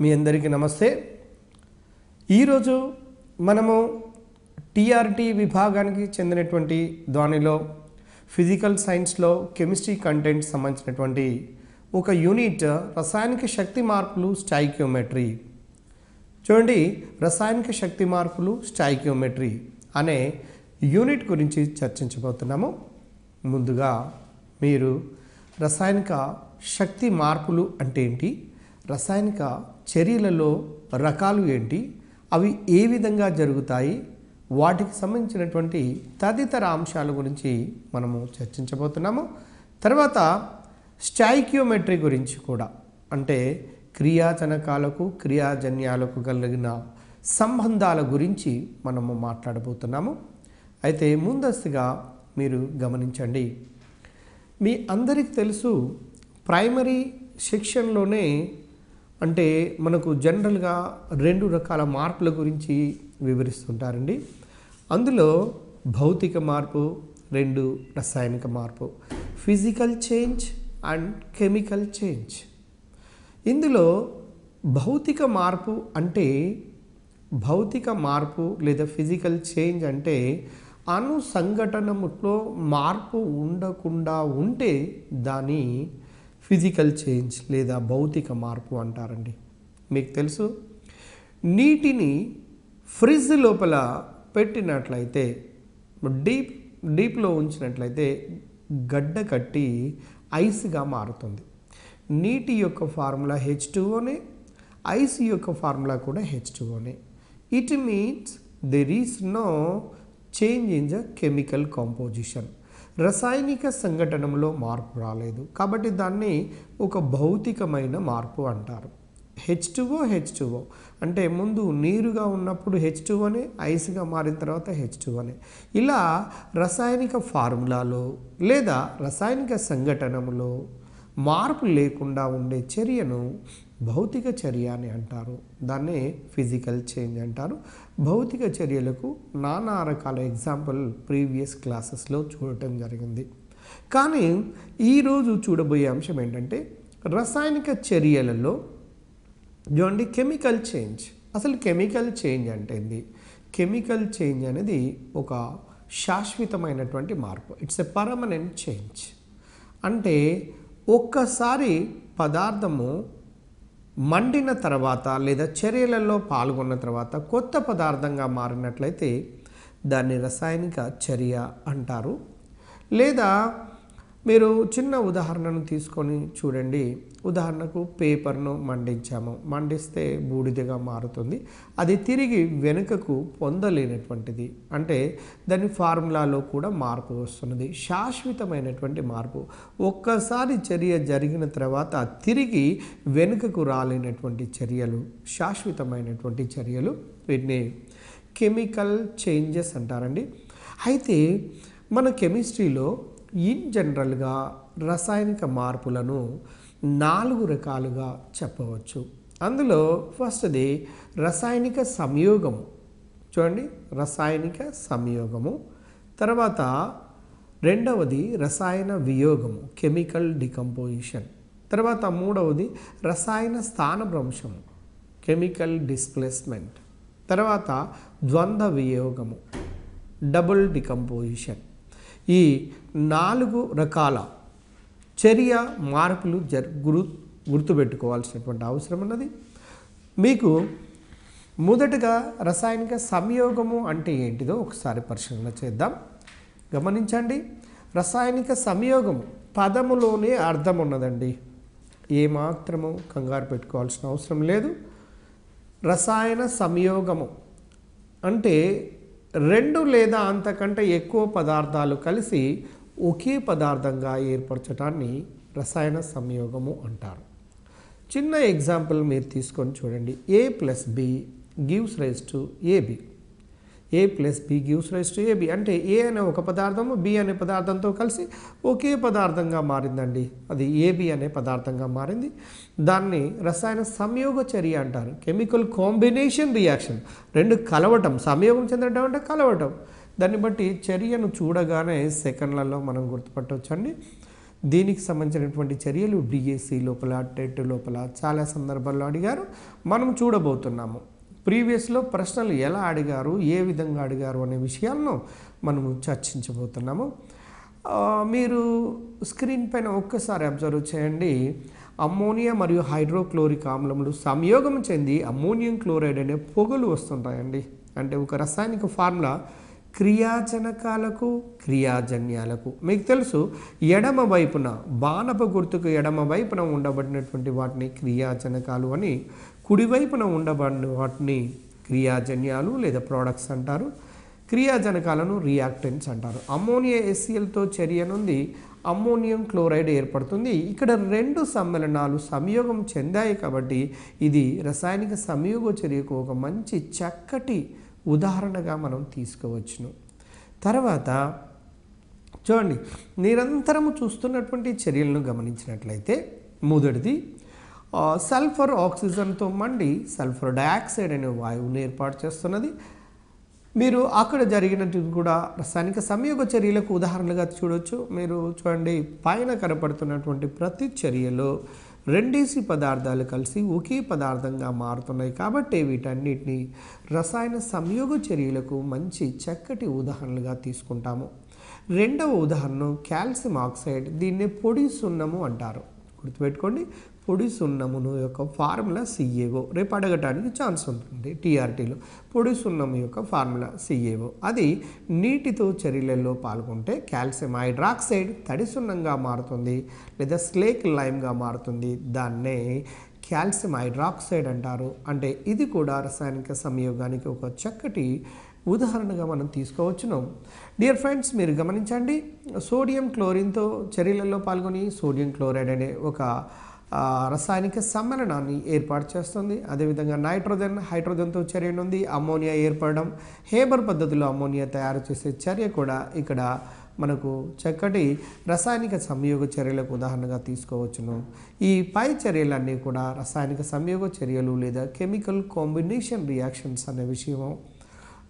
మీ అందరికీ నమస్తే. ఈరోజు మనము టీఆర్టీ విభాగానికి చెందినటువంటి దానిలో ఫిజికల్ సైన్స్లో కెమిస్ట్రీ కంటెంట్ సంబంధించినటువంటి ఒక యూనిట్ రసాయనిక శక్తి మార్పులు స్టాయికియోమెట్రీ. చూడండి, రసాయనిక శక్తి మార్పులు స్టాయికియోమెట్రీ అనే యూనిట్ గురించి చర్చించబోతున్నాము. ముందుగా మీరు రసాయనిక శక్తి మార్పులు అంటే ఏంటి, రసాయనిక చర్యలలో రకాలు ఏంటి, అవి ఏ విధంగా జరుగుతాయి, వాటికి సంబంధించినటువంటి తదితర అంశాల గురించి మనము చర్చించబోతున్నాము. తర్వాత స్టాయికియోమెట్రీ గురించి కూడా, అంటే క్రియాజనకాలకు క్రియాజన్యాలకు కలిగిన సంబంధాల గురించి మనము మాట్లాడబోతున్నాము. అయితే ముందస్తుగా మీరు గమనించండి, మీ అందరికీ తెలుసు ప్రైమరీ సెక్షన్లోనే అంటే మనకు జనరల్గా 2 రకాల మార్పుల గురించి వివరిస్తుంటారండి. అందులో భౌతిక మార్పు, 2 రసాయనిక మార్పు, physical change and chemical change. ఇందులో భౌతిక మార్పు అంటే, భౌతిక మార్పు లేదా ఫిజికల్ చేంజ్ అంటే అణు సంఘటనలో మార్పు ఉండకుండా ఉంటే దాన్ని ఫిజికల్ చేంజ్ లేదా భౌతిక మార్పు అంటారండి. మీకు తెలుసు, నీటిని ఫ్రిడ్జ్ లోపల పెట్టినట్లయితే, డీప్లో ఉంచినట్లయితే గడ్డ కట్టి ఐస్గా మారుతుంది. నీటి యొక్క ఫార్ములా H2Oనే, ఐస్ యొక్క ఫార్ములా కూడా H2Oనే. It means there is no change in the chemical composition. రసాయనిక సంఘటనలో మార్పు రాలేదు, కాబట్టి దాన్ని ఒక భౌతికమైన మార్పు అంటారు. H2O అంటే ముందు నీరుగా ఉన్నప్పుడు H2Oనే, ఐస్గా మారిన తర్వాత H2Oనే. ఇలా రసాయనిక ఫార్ములాలో లేదా రసాయనిక సంఘటనలో మార్పు లేకుండా ఉండే చర్యను భౌతిక చర్య అని అంటారు. దాన్నే ఫిజికల్ చేంజ్ అంటారు. భౌతిక చర్యలకు నానా రకాల ఎగ్జాంపుల్ ప్రీవియస్ క్లాసెస్లో చూడటం జరిగింది. కానీ ఈరోజు చూడబోయే అంశం ఏంటంటే రసాయనిక చర్యలలో చూడండి కెమికల్ చేంజ్. అసలు కెమికల్ చేంజ్ అంటే ఏంది? కెమికల్ చేంజ్ అనేది ఒక శాశ్వతమైనటువంటి మార్పు. It's a permanent change. అంటే ఒక్కసారి పదార్థము మండిన తర్వాత లేదా చర్యలలో పాల్గొన్న తర్వాత కొత్త పదార్థంగా మారినట్లయితే దాన్ని రసాయనిక చర్య అంటారు. లేదా మీరు చిన్న ఉదాహరణను తీసుకొని చూడండి. ఉదాహరణకు పేపర్ను మండిస్తే బూడిదగా మారుతుంది. అది తిరిగి వెనుకకు పొందలేనటువంటిది, అంటే దాని ఫార్ములాలో కూడా మార్పు వస్తున్నది. శాశ్వతమైనటువంటి మార్పు. ఒక్కసారి చర్య జరిగిన తర్వాత తిరిగి వెనుకకు రాలేనటువంటి చర్యలు శాశ్వతమైనటువంటి చర్యలు. వీటిని కెమికల్ చేంజెస్ అంటారండి. అయితే మన కెమిస్ట్రీలో ఇన్ జనరల్గా రసాయనిక మార్పులను 4 రకాలుగా చెప్పవచ్చు. అందులో ఫస్ట్ది రసాయనిక సంయోగము. చూడండి, రసాయనిక సంయోగము. తర్వాత రెండవది రసాయన వియోగము, కెమికల్ డికంపోజిషన్. తర్వాత మూడవది రసాయన స్థానభ్రంశము, కెమికల్ డిస్ప్లేస్మెంట్. తర్వాత ద్వంద్వ వియోగము, డబుల్ డికంపోజిషన్. ఈ 4 రకాల చర్య మార్పులు గుర్తుపెట్టుకోవాల్సినటువంటి అవసరం ఉన్నది. మీకు మొదటగా రసాయనిక సంయోగము అంటే ఏంటిదో ఒకసారి పరిశీలన చేద్దాం. గమనించండి, రసాయనిక సంయోగము పదములోనే అర్థం ఉన్నదండి. ఏమాత్రము కంగారు పెట్టుకోవాల్సిన అవసరం లేదు. రసాయన సంయోగము అంటే 2 లేదా అంతకంటే ఎక్కువ పదార్థాలు కలిసి ఒకే పదార్థంగా ఏర్పరచడాన్ని రసాయన సంయోగము అంటారు. చిన్న ఎగ్జాంపుల్ మీరు తీసుకొని చూడండి. A+B gives rise to AB. A+B gives rise to AB అంటే A అనే ఒక పదార్థము B అనే పదార్థంతో కలిసి ఒకే పదార్థంగా మారిందండి. అది AB అనే పదార్థంగా మారింది. దాన్ని రసాయన సంయోగ చర్య అంటారు. Chemical combination reaction. 2 కలవటం, సంయోగం చెందడం అంటే కలవటం. దాన్ని బట్టి చర్యను చూడగానే సెకండ్లలో మనం గుర్తుపట్టవచ్చండి. దీనికి సంబంధించినటువంటి చర్యలు డిఎస్సి లోపల టెట్ లోపల చాలా సందర్భాల్లో అడిగారు, మనం చూడబోతున్నాము. ప్రీవియస్లో ప్రశ్నలు ఎలా అడిగారు, ఏ విధంగా అడిగారు అనే విషయాలను మనము చర్చించబోతున్నాము. మీరు స్క్రీన్ పైన ఒక్కసారి అబ్జర్వ్ చేయండి. అమ్మోనియా మరియు హైడ్రోక్లోరిక్ ఆమ్లములు సంయోగం చెంది అమ్మోనియం క్లోరైడ్ అనే పొగలు వస్తుంటాయండి. అంటే ఒక రసాయనిక ఫార్ములా క్రియాజనకాలకు క్రియాజన్యాలకు. మీకు తెలుసు, ఎడమ వైపున బాణపు గుర్తుకు ఎడమ వైపున ఉండబడినటువంటి వాటిని క్రియాజనకాలు అని, కుడివైపున ఉండబడిన వాటిని క్రియాజన్యాలు లేదా ప్రోడక్ట్స్ అంటారు. క్రియాజనకాలను రియాక్టెంట్స్ అంటారు. అమ్మోనియా HClతో చర్య నుండి అమ్మోనియం క్లోరైడ్ ఏర్పడుతుంది. ఇక్కడ రెండు సమ్మేళనాలు సంయోగం చెందాయి కాబట్టి ఇది రసాయనిక సంయోగ చర్యకు ఒక మంచి చక్కటి ఉదాహరణగా మనం తీసుకోవచ్చును. తర్వాత చూడండి, నిరంతరము చూస్తున్నటువంటి చర్యలను గమనించినట్లయితే మొదటిది సల్ఫర్ ఆక్సిజన్తో మండి సల్ఫర్ డయాక్సైడ్ అనే వాయువును ఏర్పాటు చేస్తున్నది. మీరు అక్కడ జరిగినట్టు కూడా రసాయనిక సంయోగ చర్యలకు ఉదాహరణలుగా చూడవచ్చు. మీరు చూడండి, పైన కనపడుతున్నటువంటి ప్రతి చర్యలో రెండేసి పదార్థాలు కలిసి ఒకే పదార్థంగా మారుతున్నాయి కాబట్టి వీటన్నిటిని రసాయన సంయోగ చర్యలకు మంచి చక్కటి ఉదాహరణలుగా తీసుకుంటాము. రెండవ ఉదాహరణ కాల్షియం ఆక్సైడ్. దీన్నే పొడి సున్నము అంటారు. గుర్తుపెట్టుకోండి, పొడి సున్నమును యొక్క ఫార్ములా CaO. రేపు అడగటానికి ఛాన్స్ ఉంటుంది TRTలో. పొడి సున్నము యొక్క ఫార్ములా CaO. అది నీటితో చర్యలలో పాల్గొంటే కాల్షియం హైడ్రాక్సైడ్ తడి సున్నంగా మారుతుంది లేదా స్లేక్ లైమ్గా మారుతుంది. దాన్నే కాల్షియం హైడ్రాక్సైడ్ అంటారు. అంటే ఇది కూడా రసాయనిక సంయోగానికి ఒక చక్కటి ఉదాహరణగా మనం తీసుకోవచ్చును. డియర్ ఫ్రెండ్స్, మీరు గమనించండి, సోడియం క్లోరిన్తో చర్యలలో పాల్గొని సోడియం క్లోరైడ్ అనే ఒక రసాయనిక సమ్మేళనాన్ని ఏర్పాటు చేస్తుంది. అదేవిధంగా నైట్రోజన్ హైడ్రోజన్తో చర్య నుండి అమ్మోనియా ఏర్పడడం, హేబర్ పద్ధతిలో అమ్మోనియా తయారు చేసే చర్య కూడా ఇక్కడ మనకు చక్కటి రసాయనిక సంయోగ చర్యలకు ఉదాహరణగా తీసుకోవచ్చును. ఈ పై చర్యలన్నీ కూడా రసాయనిక సంయోగ చర్యలు లేదా కెమికల్ కాంబినేషన్ రియాక్షన్స్ అనే విషయం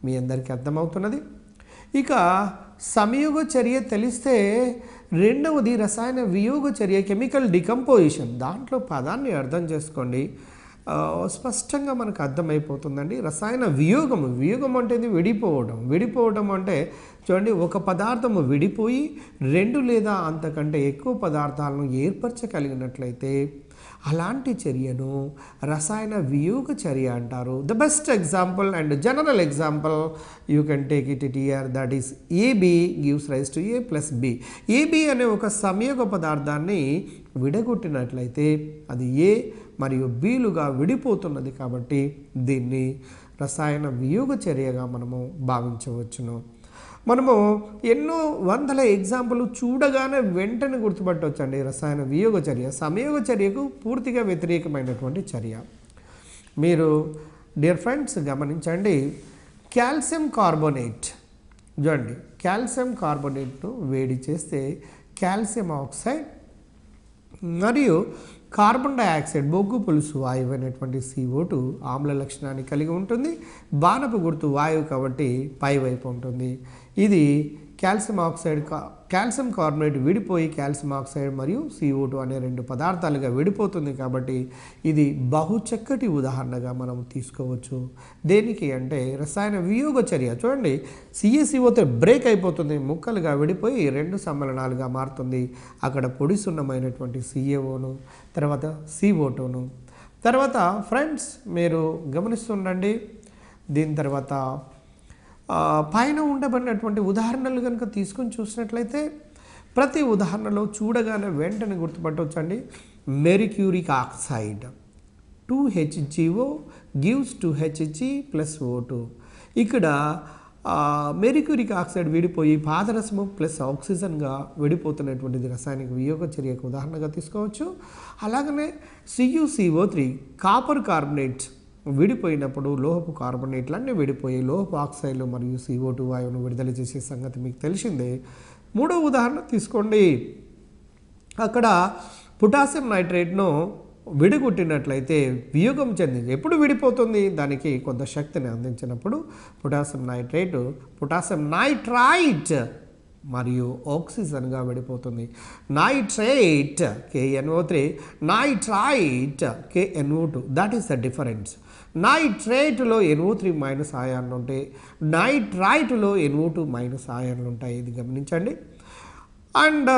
మీ అందరికీ అర్థమవుతున్నది. ఇక సంయోగ చర్య తెలిస్తే రెండవది రసాయన వియోగ చర్య కెమికల్ డికంపోజిషన్. దాంట్లో పదాన్ని అర్థం చేసుకోండి, స్పష్టంగా మనకు అర్థమైపోతుందండి. రసాయన వియోగము, వియోగం అంటే విడిపోవడం అంటే చూడండి, ఒక పదార్థము విడిపోయి రెండు లేదా అంతకంటే ఎక్కువ పదార్థాలను ఏర్పరచగలిగినట్లయితే అలాంటి చర్యను రసాయన వియోగ చర్య అంటారు. The best example and general example you can take it here, that is AB gives rise to A + B. AB అనే ఒక సంయోగ పదార్థాన్ని విడగొట్టినట్లయితే అది A మరియు Bలుగా విడిపోతున్నది కాబట్టి దీన్ని రసాయన వియోగ చర్యగా మనము భావించవచ్చును. మనము ఎన్నో వందల ఎగ్జాంపుల్ చూడగానే వెంటనే గుర్తుపట్టవచ్చండి. రసాయన వియోగ చర్య సంయోగ చర్యకు పూర్తిగా వ్యతిరేకమైనటువంటి చర్య. మీరు డియర్ ఫ్రెండ్స్ గమనించండి, కాల్షియం కార్బోనేట్. చూడండి, కాల్షియం కార్బోనేట్ను వేడి చేస్తే కాల్షియం ఆక్సైడ్ మరియు కార్బన్ డయాక్సైడ్ బొగ్గు పులుసు వాయువు అయినటువంటి CO2 ఆమ్ల లక్షణాన్ని కలిగి ఉంటుంది. బాణపు గుర్తు వాయువు కాబట్టి పై వైపు ఉంటుంది. ఇది కాల్షియం కార్బోనేట్ విడిపోయి కాల్షియం ఆక్సైడ్ మరియు CO2 అనే రెండు పదార్థాలుగా విడిపోతుంది కాబట్టి ఇది బహు చక్కటి ఉదాహరణగా మనం తీసుకోవచ్చు. దేనికి అంటే రసాయన వియోగ చర్య. చూడండి, CaCOతో బ్రేక్ అయిపోతుంది, ముక్కలుగా విడిపోయి రెండు సమ్మేళనాలుగా మారుతుంది. అక్కడ పొడి సున్నమైనటువంటి CaOను, తర్వాత CO2ను. తర్వాత ఫ్రెండ్స్ మీరు గమనిస్తుండండి, దీని తర్వాత పైన ఉండబడినటువంటి ఉదాహరణలు కనుక తీసుకొని చూసినట్లయితే ప్రతి ఉదాహరణలో చూడగానే వెంటనే గుర్తుపట్టవచ్చండి. Mercuric oxide 2HgO gives 2Hg + O2. ఇక్కడ మెర్క్యూరిక్ ఆక్సైడ్ విడిపోయి పాదరసము ప్లస్ ఆక్సిజన్గా విడిపోతున్నటువంటిది రసాయనిక వియోగ చర్యకు ఉదాహరణగా తీసుకోవచ్చు. అలాగనే CuCO3 కాపర్ కార్బోనేట్ విడిపోయినప్పుడు లోహపు కార్బోనేట్లన్నీ విడిపోయి లోహపు ఆక్సైడ్లు మరియు CO2 వాయువును విడుదల చేసే సంగతి మీకు తెలిసిందే. మూడో ఉదాహరణ తీసుకోండి, అక్కడ పొటాషియం నైట్రేట్ను విడిగొట్టినట్లయితే వియోగం చెందింది. ఎప్పుడు విడిపోతుంది? దానికి కొంత శక్తిని అందించినప్పుడు పొటాషియం నైట్రైట్ మరియు ఆక్సిజన్గా విడిపోతుంది. Nitrate KNO3, nitrite KNO2. That is the difference. నైట్రేట్లో NO3 మైనస్ ఆయాన్లు ఉంటాయి, నైట్రైట్లో NO2 మైనస్ ఆయాన్లు ఉంటాయి. ఇది గమనించండి. అండ్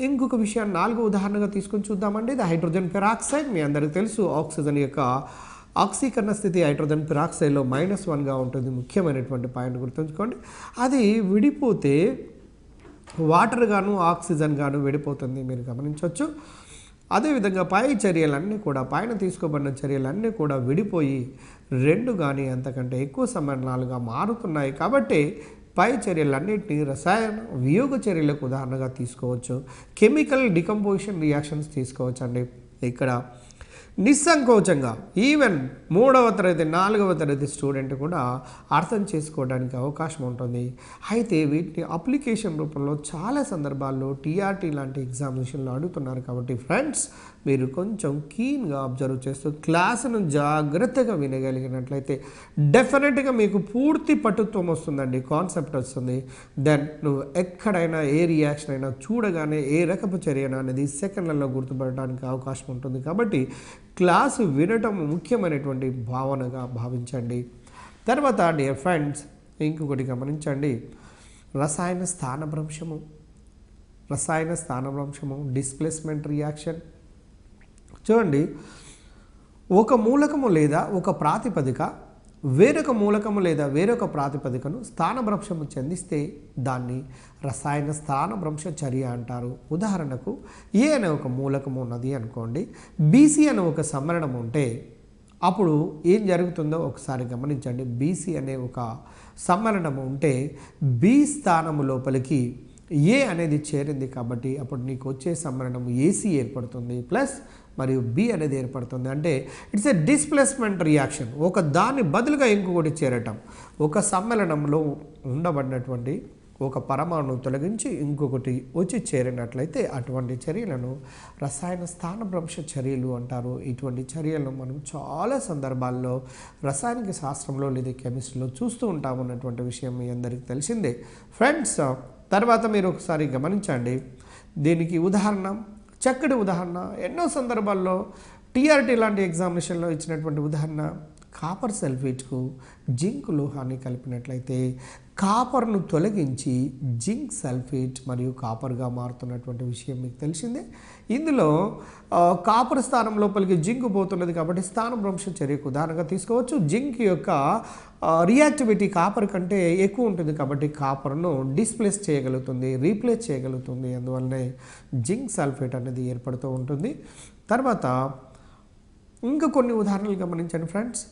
ఇంకొక విషయాన్ని 4వ ఉదాహరణగా తీసుకొని చూద్దామండి. ఇది హైడ్రోజన్ పెరాక్సైడ్. మీ అందరికీ తెలుసు ఆక్సిజన్ యొక్క ఆక్సీకరణ స్థితి హైడ్రోజన్ పెరాక్సైడ్లో -1గా ఉంటుంది. ముఖ్యమైనటువంటి పాయింట్ గుర్తుంచుకోండి. అది విడిపోతే వాటర్ గాను ఆక్సిజన్ గాను విడిపోతుంది, మీరు గమనించవచ్చు. అదేవిధంగా పై చర్యలన్నీ కూడా, పైన తీసుకోబడిన చర్యలన్నీ కూడా విడిపోయి 2 కానీ అంతకంటే ఎక్కువ సమ్మేళనాలుగా మారుతున్నాయి. కాబట్టి పై చర్యలన్నింటినీ రసాయన వియోగ చర్యలకు ఉదాహరణగా తీసుకోవచ్చు. కెమికల్ డికంపోజిషన్ రియాక్షన్స్ తీసుకోవచ్చు అండి. ఇక్కడ నిస్సంకోచంగా ఈవెన్ 3వ తరగతి 4వ తరగతి స్టూడెంట్ కూడా అర్థం చేసుకోవడానికి అవకాశం ఉంటుంది. అయితే వీటిని అప్లికేషన్ రూపంలో చాలా సందర్భాల్లో TRT లాంటి ఎగ్జామినేషన్లో అడుగుతున్నారు. కాబట్టి ఫ్రెండ్స్, మీరు కొంచెం కీన్గా అబ్జర్వ్ చేస్తూ క్లాసును జాగ్రత్తగా వినగలిగినట్లయితే డెఫినెట్గా మీకు పూర్తి పటుత్వం వస్తుందండి, కాన్సెప్ట్ వస్తుంది. దెన్ నువ్వు ఎక్కడైనా ఏ రియాక్షన్ అయినా చూడగానే ఏ రకపు చర్యన అనేది సెకండ్లలో గుర్తుపడడానికి అవకాశం ఉంటుంది. కాబట్టి క్లాసు వినటం ముఖ్యమైనటువంటి భావనగా భావించండి. తర్వాత డియర్ ఫ్రెండ్స్, ఇంకొకటి గమనించండి. రసాయన స్థానభ్రంశము డిస్ప్లేస్మెంట్ రియాక్షన్. చూడండి, ఒక మూలకము లేదా ఒక ప్రాతిపదిక వేరొక మూలకము లేదా వేరొక ప్రాతిపదికను స్థానభ్రంశము చెందిస్తే దాన్ని రసాయన స్థానభ్రంశ చర్య అంటారు. ఉదాహరణకు A అనే ఒక మూలకము ఉన్నది అనుకోండి, BC అనే ఒక సమ్మేళనం ఉంటే అప్పుడు ఏం జరుగుతుందో ఒకసారి గమనించండి. BC అనే ఒక సమ్మేళనం ఉంటే B స్థానము లోపలికి A అనేది చేరింది కాబట్టి అప్పుడు నీకు వచ్చే సమ్మేళనం AC ఏర్పడుతుంది, ప్లస్ మరియు B అనేది ఏర్పడుతుంది. అంటే ఇట్స్ ఎ డిస్ప్లేస్మెంట్ రియాక్షన్. ఒక దాని బదులుగా ఇంకొకటి చేరటం. ఒక సమ్మేళనంలో ఉండబడినటువంటి ఒక పరమాణువు తొలగించి ఇంకొకటి వచ్చి చేరినట్లయితే అటువంటి చర్యలను రసాయన స్థానభ్రంశ చర్యలు అంటారు. ఇటువంటి చర్యలను మనం చాలా సందర్భాల్లో రసాయనిక శాస్త్రంలో లేదా కెమిస్ట్రీలో చూస్తూ ఉంటామన్నటువంటి విషయం మీ అందరికీ తెలిసిందే. ఫ్రెండ్స్, తర్వాత మీరు ఒకసారి గమనించండి. దీనికి ఉదాహరణ, చక్కటి ఉదాహరణ, ఎన్నో సందర్భాల్లో TRT లాంటి ఎగ్జామినేషన్లో ఇచ్చినటువంటి ఉదాహరణ, కాపర్ సల్ఫేట్కు జింక్ లోహాన్ని కలిపినట్లయితే కాపర్ను తొలగించి జింక్ సల్ఫేట్ మరియు కాపర్గా మారుతున్నటువంటి విషయం మీకు తెలిసిందే. ఇందులో కాపర్ స్థానం లోపలికి జింక్ పోతున్నది కాబట్టి స్థానభ్రంశ చర్యకు ఉదాహరణగా తీసుకోవచ్చు. జింక్ యొక్క రియాక్టివిటీ కాపర్ కంటే ఎక్కువ ఉంటుంది కాబట్టి కాపర్ను డిస్ప్లేస్ చేయగలుగుతుంది, రీప్లేస్ చేయగలుగుతుంది. అందువల్లనే జింక్ సల్ఫేట్ అనేది ఏర్పడుతూ ఉంటుంది. తర్వాత ఇంకా కొన్ని ఉదాహరణలు గమనించండి friends.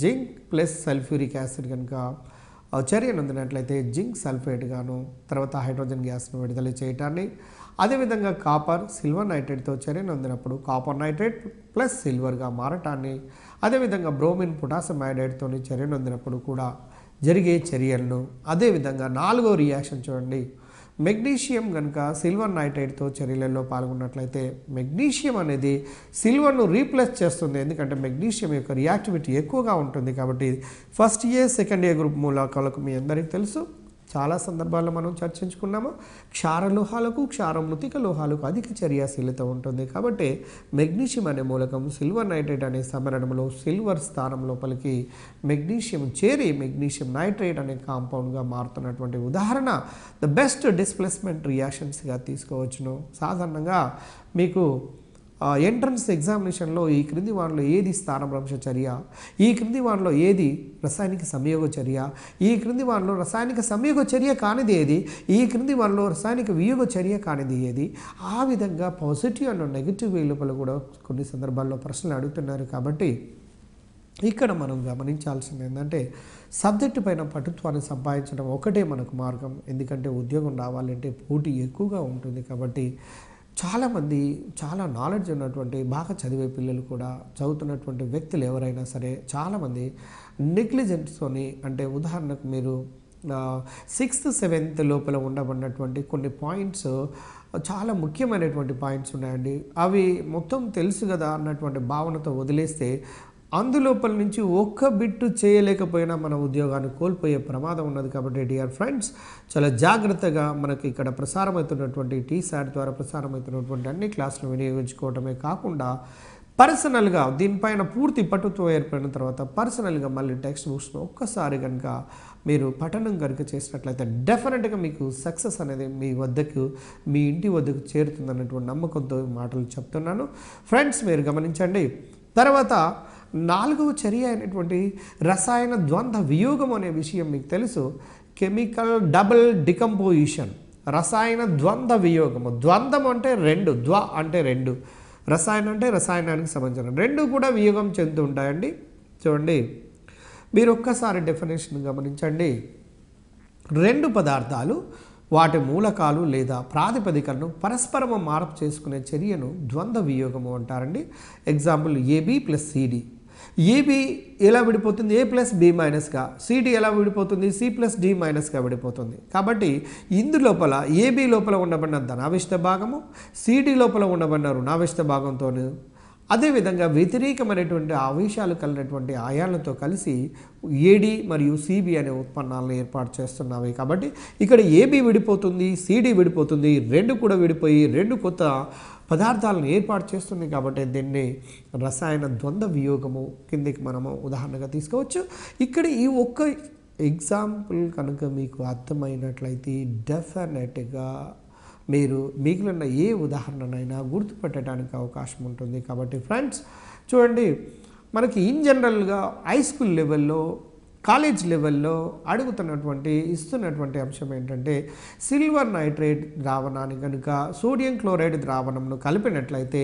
Zinc plus sulphuric acid కనుక చర్యను అందినట్లయితే జింక్ సల్ఫేట్ గాను తర్వాత హైడ్రోజన్ గ్యాస్ను విడుదల చేయటాన్ని, అదేవిధంగా కాపర్ సిల్వర్ నైట్రేట్తో చర్యను అందినప్పుడు కాపర్ నైట్రేట్ ప్లస్ సిల్వర్గా మారటాన్ని, అదేవిధంగా బ్రోమిన్ పొటాషియం అయోడైడ్తో చర్యను అందినప్పుడు కూడా జరిగే చర్యలను, అదేవిధంగా 4వ రియాక్షన్ చూడండి, మెగ్నీషియం కనుక సిల్వర్ నైట్రేట్తో చర్యలలో పాల్గొన్నట్లయితే మెగ్నీషియం అనేది సిల్వర్ను రీప్లేస్ చేస్తుంది. ఎందుకంటే మెగ్నీషియం యొక్క రియాక్టివిటీ ఎక్కువగా ఉంటుంది. కాబట్టి ఫస్ట్ ఏ సెకండ్ ఏ గ్రూప్ మూలకాలకు మీ అందరికీ తెలుసు, చాలా సందర్భాల్లో మనం చర్చించుకున్నాము. క్షారలోహాలకు క్షారమృతిక లోహాలకు అధిక చర్యాశీలత ఉంటుంది. కాబట్టి మెగ్నీషియం అనే మూలకం సిల్వర్ నైట్రేట్ అనే సమ్మేళనంలో సిల్వర్ స్థానం లోపలికి మెగ్నీషియం చేరి మెగ్నీషియం నైట్రేట్ అనే కాంపౌండ్గా మారుతున్నటువంటి ఉదాహరణ ద బెస్ట్ డిస్ప్లేస్మెంట్ రియాక్షన్స్గా తీసుకోవచ్చును. సాధారణంగా మీకు ఎంట్రన్స్ ఎగ్జామినేషన్లో ఈ క్రింది వాటిలో ఏది స్థానభ్రంశ చర్య, ఈ క్రింది వాటిలో ఏది రసాయనిక సంయోగ చర్య, ఈ క్రింది వాటిలో రసాయనిక సంయోగ చర్య కానిది ఏది, ఈ క్రింది వాటిలో రసాయనిక వియోగ చర్య కానిది ఏది, ఆ విధంగా పాజిటివ్ అండ్ నెగిటివ్ లోపల కూడా కొన్ని సందర్భాల్లో ప్రశ్నలు అడుగుతున్నారు. కాబట్టి ఇక్కడ మనం గమనించాల్సింది ఏంటంటే సబ్జెక్టు పైన పటుత్వాన్ని సంపాదించడం ఒకటే మనకు మార్గం. ఎందుకంటే ఉద్యోగం రావాలంటే పోటీ ఎక్కువగా ఉంటుంది. కాబట్టి చాలామంది చాలా నాలెడ్జ్ ఉన్నటువంటి బాగా చదివే పిల్లలు కూడా, చదువుతున్నటువంటి వ్యక్తులు ఎవరైనా సరే చాలామంది నెగ్లిజెన్స్తోని, అంటే ఉదాహరణకు మీరు 6th 7th లోపల ఉండబడినటువంటి కొన్ని పాయింట్స్ చాలా ముఖ్యమైనటువంటి పాయింట్స్ ఉన్నాయండి. అవి మొత్తం తెలుసు కదా అన్నటువంటి భావనతో వదిలేస్తే అందులోపల నుంచి ఒక్క బిట్టు చేయలేకపోయినా మన ఉద్యోగాన్ని కోల్పోయే ప్రమాదం ఉన్నది. కాబట్టి డియర్ ఫ్రెండ్స్, చాలా జాగ్రత్తగా మనకి ఇక్కడ ప్రసారమవుతున్నటువంటి టీసాట్ ద్వారా ప్రసారమవుతున్నటువంటి అన్ని క్లాసులు వినియోగించుకోవటమే కాకుండా పర్సనల్గా దీనిపైన పూర్తి పట్టుతో ఏర్పడిన తర్వాత పర్సనల్గా మళ్ళీ టెక్స్ట్ బుక్స్ను ఒక్కసారి కనుక మీరు పఠనం కనుక చేసినట్లయితే డెఫినెట్గా మీకు సక్సెస్ అనేది మీ వద్దకు, మీ ఇంటి వద్దకు చేరుతుందన్నటువంటి నమ్మకంతో మాటలు చెప్తున్నాను. ఫ్రెండ్స్, మీరు గమనించండి. తర్వాత 4వ చర్య అయినటువంటి రసాయన ద్వంద్వ వియోగం అనే విషయం మీకు తెలుసు. కెమికల్ డబుల్ డికంపోజిషన్, రసాయన ద్వంద్వ వియోగము. ద్వంద్వం అంటే రెండు, అంటే రెండు, రసాయనం అంటే రసాయనానికి సంబంధించిన రెండు కూడా వియోగం చెందుతూ ఉంటాయండి. చూడండి, మీరు ఒక్కసారి డెఫినేషన్ గమనించండి. రెండు పదార్థాలు వాటి మూలకాలు లేదా ప్రాతిపదికలను పరస్పరము మార్పు చేసుకునే చర్యను ద్వంద్వ వియోగము అంటారండి. Example AB plus CD. AB ఎలా విడిపోతుంది? ఏ ప్లస్ బి మైనస్గా. సిడి ఎలా విడిపోతుంది? సి ప్లస్ డి మైనస్గా విడిపోతుంది. కాబట్టి ఇందులోపల ఏబి లోపల ఉండబడిన ధనావిష్ట భాగము, సిడి లోపల ఉండబడిన రుణావిష్ట భాగంతో అదేవిధంగా వ్యతిరేకమైనటువంటి ఆవేశాలు కలిగినటువంటి ఆయాలతో కలిసి ఏడి మరియు సిబి అనే ఉత్పన్నాలను ఏర్పాటు చేస్తున్నాయి. కాబట్టి ఇక్కడ ఏబి విడిపోతుంది, సిడి విడిపోతుంది, రెండు కూడా విడిపోయి రెండు కొత్త పదార్థాలను ఏర్పాటు చేస్తుంది. కాబట్టి దీన్ని రసాయన ద్వంద్వ వియోగము కిందికి మనము ఉదాహరణగా తీసుకోవచ్చు. ఇక్కడ ఈ ఒక్క ఎగ్జాంపుల్ కనుక మీకు అర్థమైనట్లయితే డెఫినెట్గా మీరు మిగిలిన ఏ ఉదాహరణనైనా గుర్తుపెట్టడానికి అవకాశం ఉంటుంది. కాబట్టి ఫ్రెండ్స్, చూడండి, మనకి ఇన్ జనరల్గా హై స్కూల్ లెవెల్లో, కాలేజ్ లెవెల్లో ఇస్తున్నటువంటి అంశం ఏంటంటే సిల్వర్ నైట్రేట్ ద్రావణాన్ని కనుక సోడియం క్లోరైడ్ ద్రావణంను కలిపినట్లయితే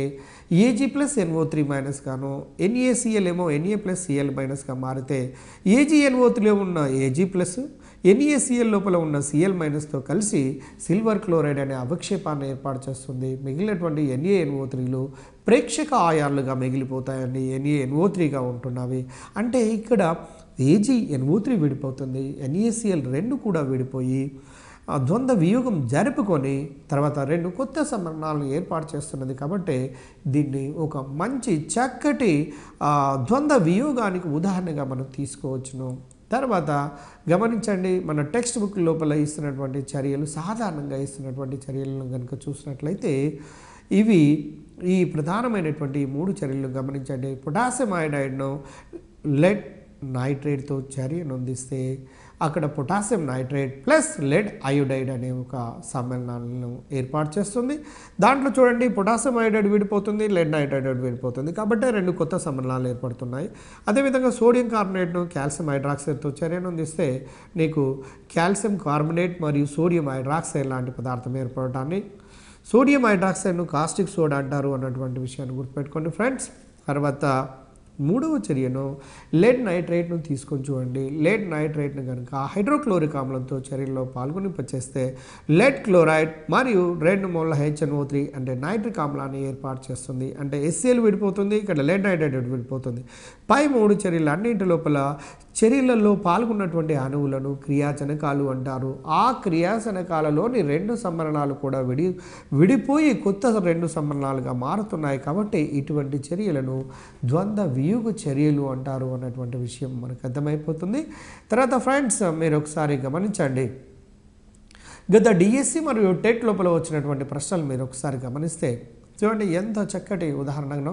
ఏజీ ప్లస్ NO3 మైనస్ గాను, NaCl ఏమో Na ప్లస్ Cl మైనస్గా మారితే AgNO3లో ఉన్న Ag ప్లస్ NaCl లోపల ఉన్న Cl మైనస్తో కలిసి సిల్వర్ క్లోరైడ్ అనే అవక్షేపాన్ని ఏర్పాటు చేస్తుంది. మిగిలినటువంటి NaNO3లు ప్రేక్షక ఆయాలుగా మిగిలిపోతాయండి, NaNO3గా ఉంటున్నవి. అంటే ఇక్కడ AgNO3 విడిపోతుంది, NaCl రెండు కూడా విడిపోయి ద్వంద్వ వియోగం జరుపుకొని తర్వాత రెండు కొత్త సమరణాలను ఏర్పాటు చేస్తున్నది. కాబట్టి దీన్ని ఒక మంచి చక్కటి ద్వంద్వ వియోగానికి ఉదాహరణగా మనం తీసుకోవచ్చును. తర్వాత గమనించండి, మన టెక్స్ట్ బుక్ లోపల ఇస్తున్నటువంటి చర్యలు, సాధారణంగా ఇస్తున్నటువంటి చర్యలను కనుక చూసినట్లయితే ఇవి ఈ ప్రధానమైనటువంటి 3 చర్యలను గమనించండి. పొటాషియం అయోడైడ్ను లెడ్ నైట్రేట్తో చర్యను అందిస్తే అక్కడ potassium nitrate plus lead iodide అనే ఒక సమ్మేళనాలను ఏర్పాటు చేస్తుంది. దాంట్లో చూడండి, పొటాషియం అయోడైడ్ విడిపోతుంది, లెడ్ నైట్రేట్ విడిపోతుంది. కాబట్టి రెండు కొత్త సమ్మేళనాలు ఏర్పడుతున్నాయి. అదేవిధంగా సోడియం కార్బోనేట్ను కాల్షియం హైడ్రాక్సైడ్తో చర్యను అందిస్తే నీకు కాల్షియం కార్బోనేట్ మరియు సోడియం హైడ్రాక్సైడ్ లాంటి పదార్థం ఏర్పడటాన్ని, సోడియం హైడ్రాక్సైడ్ను కాస్టిక్ సోడా అంటారు అన్నటువంటి విషయాన్ని గుర్తుపెట్టుకోండి ఫ్రెండ్స్. తర్వాత 3వ చర్యను లెడ్ నైట్రేట్ను తీసుకొని చూడండి. లెడ్ నైట్రేట్ను కనుక హైడ్రోక్లోరిక్ ఆమ్లంతో చర్యలో పాల్గొనింపచేస్తే లెడ్ క్లోరైడ్ మరియు 2 మోల్ల HNO3 అంటే నైట్రిక్ ఆమ్లాన్ని ఏర్పాటు చేస్తుంది. అంటే HCl విడిపోతుంది, ఇక్కడ లెడ్ నైట్రేట్ విడిపోతుంది. పై 3 చర్యలు అన్నింటి లోపల చర్యలలో పాల్గొన్నటువంటి అణువులను క్రియాజనకాలు అంటారు. ఆ క్రియాజనకాలలోని 2 సమ్మరణాలు కూడా విడిపోయి కొత్త 2 సమ్మరణాలుగా మారుతున్నాయి. కాబట్టి ఇటువంటి చర్యలను ద్వంద్వ వియోగ చర్యలు అంటారు అన్నటువంటి విషయం మనకు అర్థమైపోతుంది. తర్వాత ఫ్రెండ్స్, మీరు ఒకసారి గమనించండి, గత డిఎస్సి మరియు టెట్ లోపల వచ్చినటువంటి ప్రశ్నలు మీరు ఒకసారి గమనిస్తే చూడండి, ఎంత చక్కటి ఉదాహరణను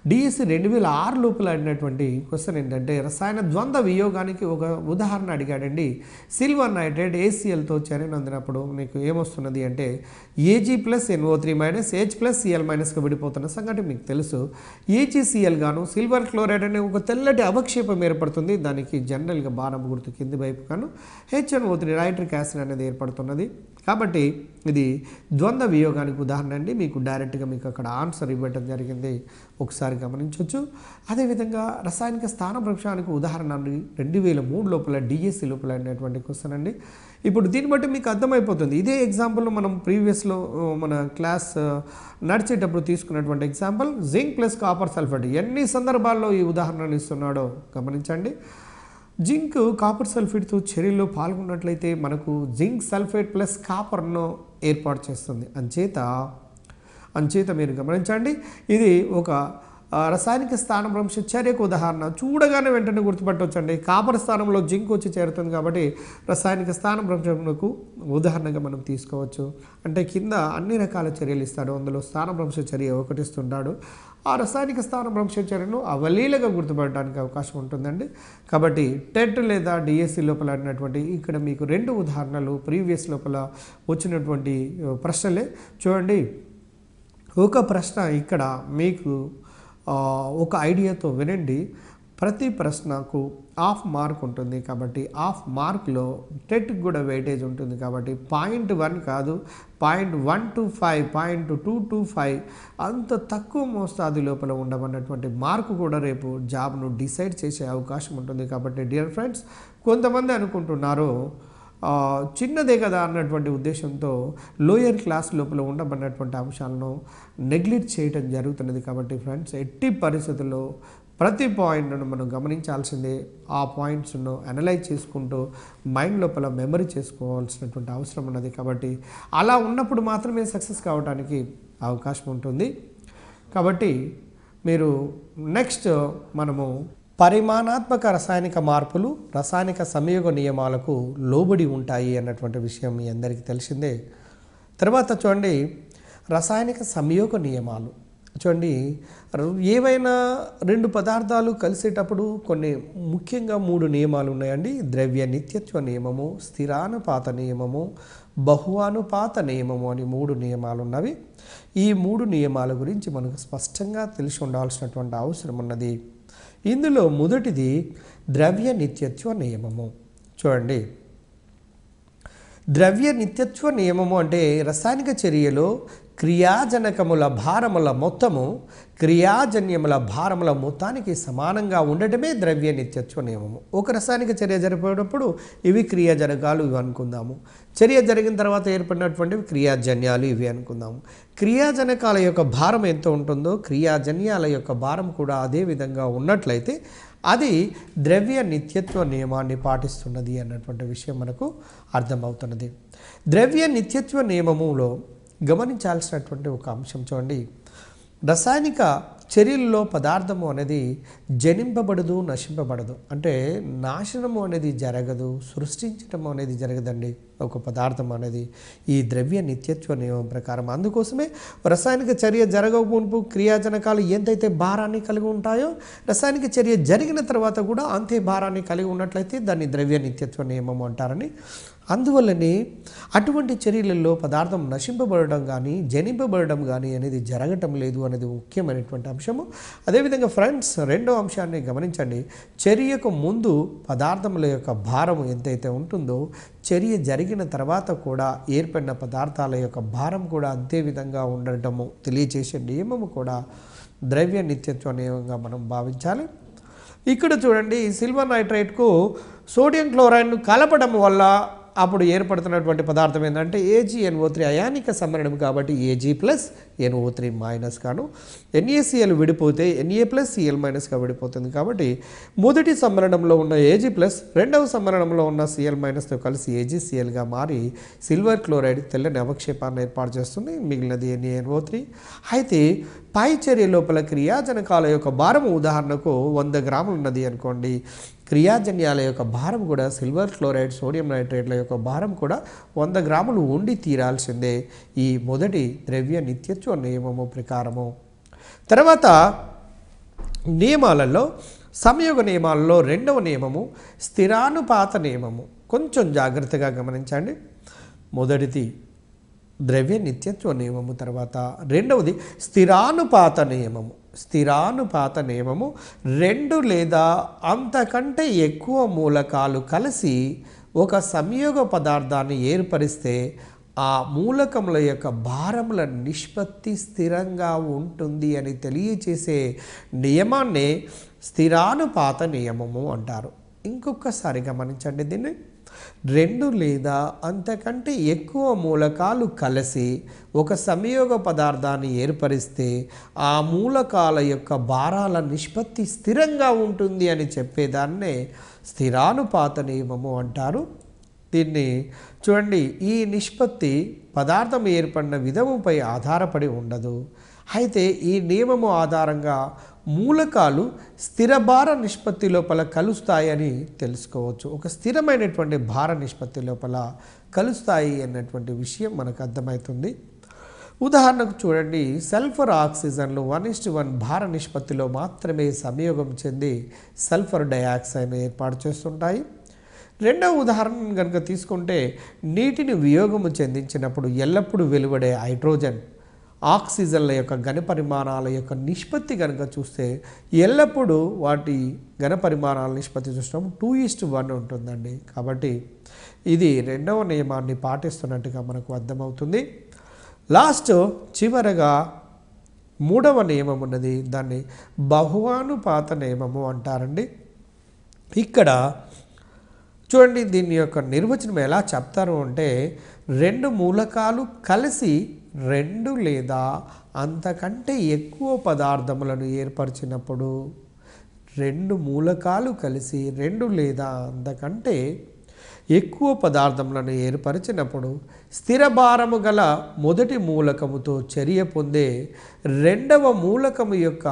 డిఎస్సి 2006 లోపల అడిగినటువంటి క్వశ్చన్ ఏంటంటే రసాయన ద్వంద్వ వియోగానికి ఒక ఉదాహరణ అడిగాడండి. సిల్వర్ నైట్రేట్ AClతో చర్యను అందినప్పుడు మీకు ఏమొస్తున్నది అంటే Ag plus NO3 minus H plus Cl మైనస్గా విడిపోతున్న సంగతి మీకు తెలుసు. AgCl గాను సిల్వర్ క్లోరైడ్ అనే ఒక తెల్లటి అవక్షేపం ఏర్పడుతుంది. దానికి జనరల్గా బాణం గుర్తు కింది వైపు గాను HNO3 నైట్రిక్ యాసిడ్ అనేది ఏర్పడుతున్నది. కాబట్టి ఇది ద్వంద్వ వియోగానికి ఉదాహరణ అండి. మీకు డైరెక్ట్గా మీకు అక్కడ ఆన్సర్ ఇవ్వడం జరిగింది, ఒకసారి గమనించవచ్చు. అదేవిధంగా రసాయనిక స్థానభ్రంశానికి ఉదాహరణ 2003 లోపల డిఎస్సి లోపల అయినటువంటి క్వశ్చన్ అండి. ఇప్పుడు దీన్ని బట్టి మీకు అర్థమైపోతుంది. ఇదే ఎగ్జాంపుల్ మనం ప్రీవియస్లో మన క్లాస్ నడిచేటప్పుడు తీసుకున్నటువంటి example zinc plus copper sulphate. ఎన్ని సందర్భాల్లో ఈ ఉదాహరణలు ఇస్తున్నాడో గమనించండి. జింక్ కాపర్ సల్ఫేట్తో చర్యలో పాల్గొన్నట్లయితే మనకు జింక్ సల్ఫేట్ ప్లస్ కాపర్ను ఏర్పాటు చేస్తుంది. అంచేత మీరు గమనించండి, ఇది ఒక రసాయనిక స్థానభ్రంశ చర్యకు ఉదాహరణ చూడగానే వెంటనే గుర్తుపట్టవచ్చండి. కాపర్ స్థానంలో జింక్ వచ్చి చేరుతుంది కాబట్టి రసాయనిక స్థానభ్రంశమునకు ఉదాహరణగా మనం తీసుకోవచ్చు. అంటే కింద అన్ని రకాల చర్యలు ఇస్తాడు, అందులో స్థానభ్రంశ చర్య ఒకటి ఇస్తుంటాడు. ఆ రసాయనిక స్థానభ్రంశ చర్యను అవలీలగా గుర్తుపట్టడానికి అవకాశం ఉంటుందండి. కాబట్టి టెట్ లేదా డిఎస్సి లోపల అడినటువంటి ఇక్కడ మీకు 2 ఉదాహరణలు ప్రీవియస్ లోపల వచ్చినటువంటి ప్రశ్నలే. చూడండి, ఒక ప్రశ్న ఇక్కడ మీకు ఒక ఐడియాతో వినండి. ప్రతి ప్రశ్నకు హాఫ్ మార్క్ ఉంటుంది కాబట్టి హాఫ్ మార్క్లో టెట్కి కూడా వెయిటేజ్ ఉంటుంది కాబట్టి 0.1 కాదు 0.125 0.225 అంత తక్కువ మోస్తాది లోపల ఉండమన్నటువంటి మార్కు కూడా రేపు జాబ్ను డిసైడ్ చేసే అవకాశం ఉంటుంది. కాబట్టి డియర్ ఫ్రెండ్స్, కొంతమంది అనుకుంటున్నారు చిన్నదే కదా అన్నటువంటి ఉద్దేశంతో లోయర్ క్లాస్ లోపల ఉండబడినటువంటి అంశాలను నెగ్లెక్ట్ చేయడం జరుగుతున్నది. కాబట్టి ఫ్రెండ్స్, ఎట్టి పరిస్థితుల్లో ప్రతి పాయింట్ను మనం గమనించాల్సిందే. ఆ పాయింట్స్ను అనలైజ్ చేసుకుంటూ మైండ్ లోపల మెమరీ చేసుకోవాల్సినటువంటి అవసరం ఉన్నది. కాబట్టి అలా ఉన్నప్పుడు మాత్రమే సక్సెస్ కావడానికి అవకాశం ఉంటుంది. కాబట్టి మీరు నెక్స్ట్ మనము పరిమాణాత్మక రసాయనిక మార్పులు రసాయనిక సంయోగ నియమాలకు లోబడి ఉంటాయి అన్నటువంటి విషయం మీ అందరికీ తెలిసిందే. తర్వాత చూడండి, రసాయనిక సంయోగ నియమాలు. చూడండి, ఏవైనా 2 పదార్థాలు కలిసేటప్పుడు కొన్ని ముఖ్యంగా 3 నియమాలు ఉన్నాయండి. ద్రవ్య నిత్యత్వ నియమము, స్థిరానుపాత నియమము, బహువానుపాత నియమము అని 3 నియమాలు ఉన్నవి. ఈ 3 నియమాల గురించి మనకు స్పష్టంగా తెలిసి ఉండాల్సినటువంటి అవసరం ఉన్నది. ఇందులో మొదటిది ద్రవ్య నిత్యత్వ నియమము. చూడండి, ద్రవ్య నిత్యత్వ నియమము అంటే రసాయనిక చర్యలో క్రియాజనకముల భారముల మొత్తము క్రియాజన్యముల భారముల మొత్తానికి సమానంగా ఉండటమే ద్రవ్య నిత్యత్వ నియమము. ఒక రసాయనిక చర్య జరిపేటప్పుడు ఇవి క్రియాజనకాలు ఇవి అనుకుందాము. చర్య జరిగిన తర్వాత ఏర్పడినటువంటివి క్రియాజన్యాలు ఇవి అనుకుందాము. క్రియాజనకాల యొక్క భారం ఎంత ఉంటుందో క్రియాజన్యాల యొక్క భారం కూడా అదే విధంగా ఉన్నట్లయితే అది ద్రవ్య నిత్యత్వ నియమాన్ని పాటిస్తున్నది అన్నటువంటి విషయం మనకు అర్థమవుతున్నది. ద్రవ్య నిత్యత్వ నియమములో గమనించాల్సినటువంటి ఒక అంశం చూడండి, రసాయనిక చర్యల్లో పదార్థము అనేది జనింపబడదు, నశింపబడదు. అంటే నాశనము అనేది జరగదు, సృష్టించడం అనేది జరగదండి ఒక పదార్థం అనేది ఈ ద్రవ్య నిత్యత్వ నియమం ప్రకారం. అందుకోసమే రసాయనిక చర్య జరగకమునుపు క్రియాజనకాలు ఎంతైతే భారాన్ని కలిగి ఉంటాయో రసాయనిక చర్య జరిగిన తర్వాత కూడా అంతే భారాన్ని కలిగి ఉన్నట్లయితే దాన్ని ద్రవ్య నిత్యత్వ నియమం అంటారని. అందువల్లనే అటువంటి చర్యలలో పదార్థం నశింపబడడం కానీ జనింపబడడం కానీ అనేది జరగటం లేదు అనేది ముఖ్యమైనటువంటి అంశము. అదేవిధంగా ఫ్రెండ్స్, రెండో అంశాన్ని గమనించండి. చర్యకు ముందు పదార్థముల యొక్క భారం ఎంతైతే ఉంటుందో చర్య జరిగిన తర్వాత కూడా ఏర్పడిన పదార్థాల యొక్క భారం కూడా అంతే విధంగా ఉండటము తెలియచేసే నియమము కూడా ద్రవ్య నిత్యత్వ నియమంగా మనం భావించాలి. ఇక్కడ చూడండి, సిల్వర్ నైట్రేట్కు సోడియం క్లోరైడ్ను కలపడం వల్ల అప్పుడు ఏర్పడుతున్నటువంటి పదార్థం ఏంటంటే AgNO3 అయానిక సమ్మరణం కాబట్టి Ag+NO3- గాను NaCl విడిపోతే Na+Cl- గా విడిపోతుంది. కాబట్టి మొదటి సమ్మరణంలో ఉన్న Ag+, రెండవ సమ్మరణంలో ఉన్న Cl- తో కలిసి AgClగా మారి సిల్వర్ క్లోరైడ్ తెల్లని అవక్షేపాన్ని ఏర్పాటు చేస్తుంది. మిగిలినది NaNO3. అయితే పై చర్య లోపల క్రియాజనకాల యొక్క భారం ఉదాహరణకు 100 గ్రాములు ఉన్నది అనుకోండి. క్రియాజన్యాల యొక్క భారం కూడా సిల్వర్ క్లోరైడ్ సోడియం నైట్రేట్ల యొక్క భారం కూడా 100 గ్రాములు ఉండి తీరాల్సిందే ఈ మొదటి ద్రవ్య నిత్యత్వ నియమము ప్రకారము. తర్వాత నియమాలలో సంయోగ నియమాలలో రెండవ నియమము స్థిరానుపాత నియమము. కొంచెం జాగ్రత్తగా గమనించండి. మొదటిది ద్రవ్య నిత్యత్వ నియమము, తర్వాత రెండవది స్థిరానుపాత నియమము. స్థిరానుపాత నియమము 2 లేదా అంతకంటే ఎక్కువ మూలకాలు కలిసి ఒక సంయోగ పదార్థాన్ని ఏర్పరిస్తే ఆ మూలకముల యొక్క భారముల నిష్పత్తి స్థిరంగా ఉంటుంది అని తెలియచేసే నియమాన్నే స్థిరానుపాత నియమము అంటారు. ఇంకొకసారి గమనించండి దీన్ని. 2 లేదా అంతకంటే ఎక్కువ మూలకాలు కలిసి ఒక సంయోగ పదార్థాన్ని ఏర్పరిస్తే ఆ మూలకాల యొక్క భారాల నిష్పత్తి స్థిరంగా ఉంటుంది అని చెప్పేదాన్నే స్థిరానుపాత నియమము అంటారు. దీన్ని చూడండి, ఈ నిష్పత్తి పదార్థం ఏర్పడిన విధముపై ఆధారపడి ఉండదు. అయితే ఈ నియమము ఆధారంగా మూలకాలు స్థిర భార నిష్పత్తి లోపల కలుస్తాయని తెలుసుకోవచ్చు. ఒక స్థిరమైనటువంటి భార నిష్పత్తి లోపల కలుస్తాయి అన్నటువంటి విషయం మనకు అర్థమవుతుంది. ఉదాహరణకు చూడండి, సల్ఫర్ ఆక్సిజన్లు 1:1 భార నిష్పత్తిలో మాత్రమే సంయోగం చెంది సల్ఫర్ డయాక్సైడ్ను ఏర్పాటు చేస్తుంటాయి. రెండవ ఉదాహరణ కనుక తీసుకుంటే, నీటిని వియోగము చెందించినప్పుడు ఎల్లప్పుడూ వెలువడే హైడ్రోజన్ ఆక్సిజన్ల యొక్క ఘనపరిమాణాల యొక్క నిష్పత్తి కనుక చూస్తే ఎల్లప్పుడూ వాటి ఘనపరిమాణాల నిష్పత్తి చూసినప్పుడు 2:1 ఉంటుందండి. కాబట్టి ఇది రెండవ నియమాన్ని పాటిస్తున్నట్టుగా మనకు అర్థమవుతుంది. లాస్ట్ చివరగా మూడవ నియమం ఉన్నది, దాన్ని బహుళానుపాత నియమము అంటారండి. ఇక్కడ చూడండి, దీని యొక్క నిర్వచనం ఎలా చెప్తారు అంటే, రెండు మూలకాలు కలిసి రెండు లేదా అంతకంటే ఎక్కువ పదార్థములను ఏర్పరిచినప్పుడు, రెండు మూలకాలు కలిసి రెండు లేదా అంతకంటే ఎక్కువ పదార్థములను ఏర్పరిచినప్పుడు స్థిర భారము గల మొదటి మూలకముతో చర్య పొందే రెండవ మూలకము యొక్క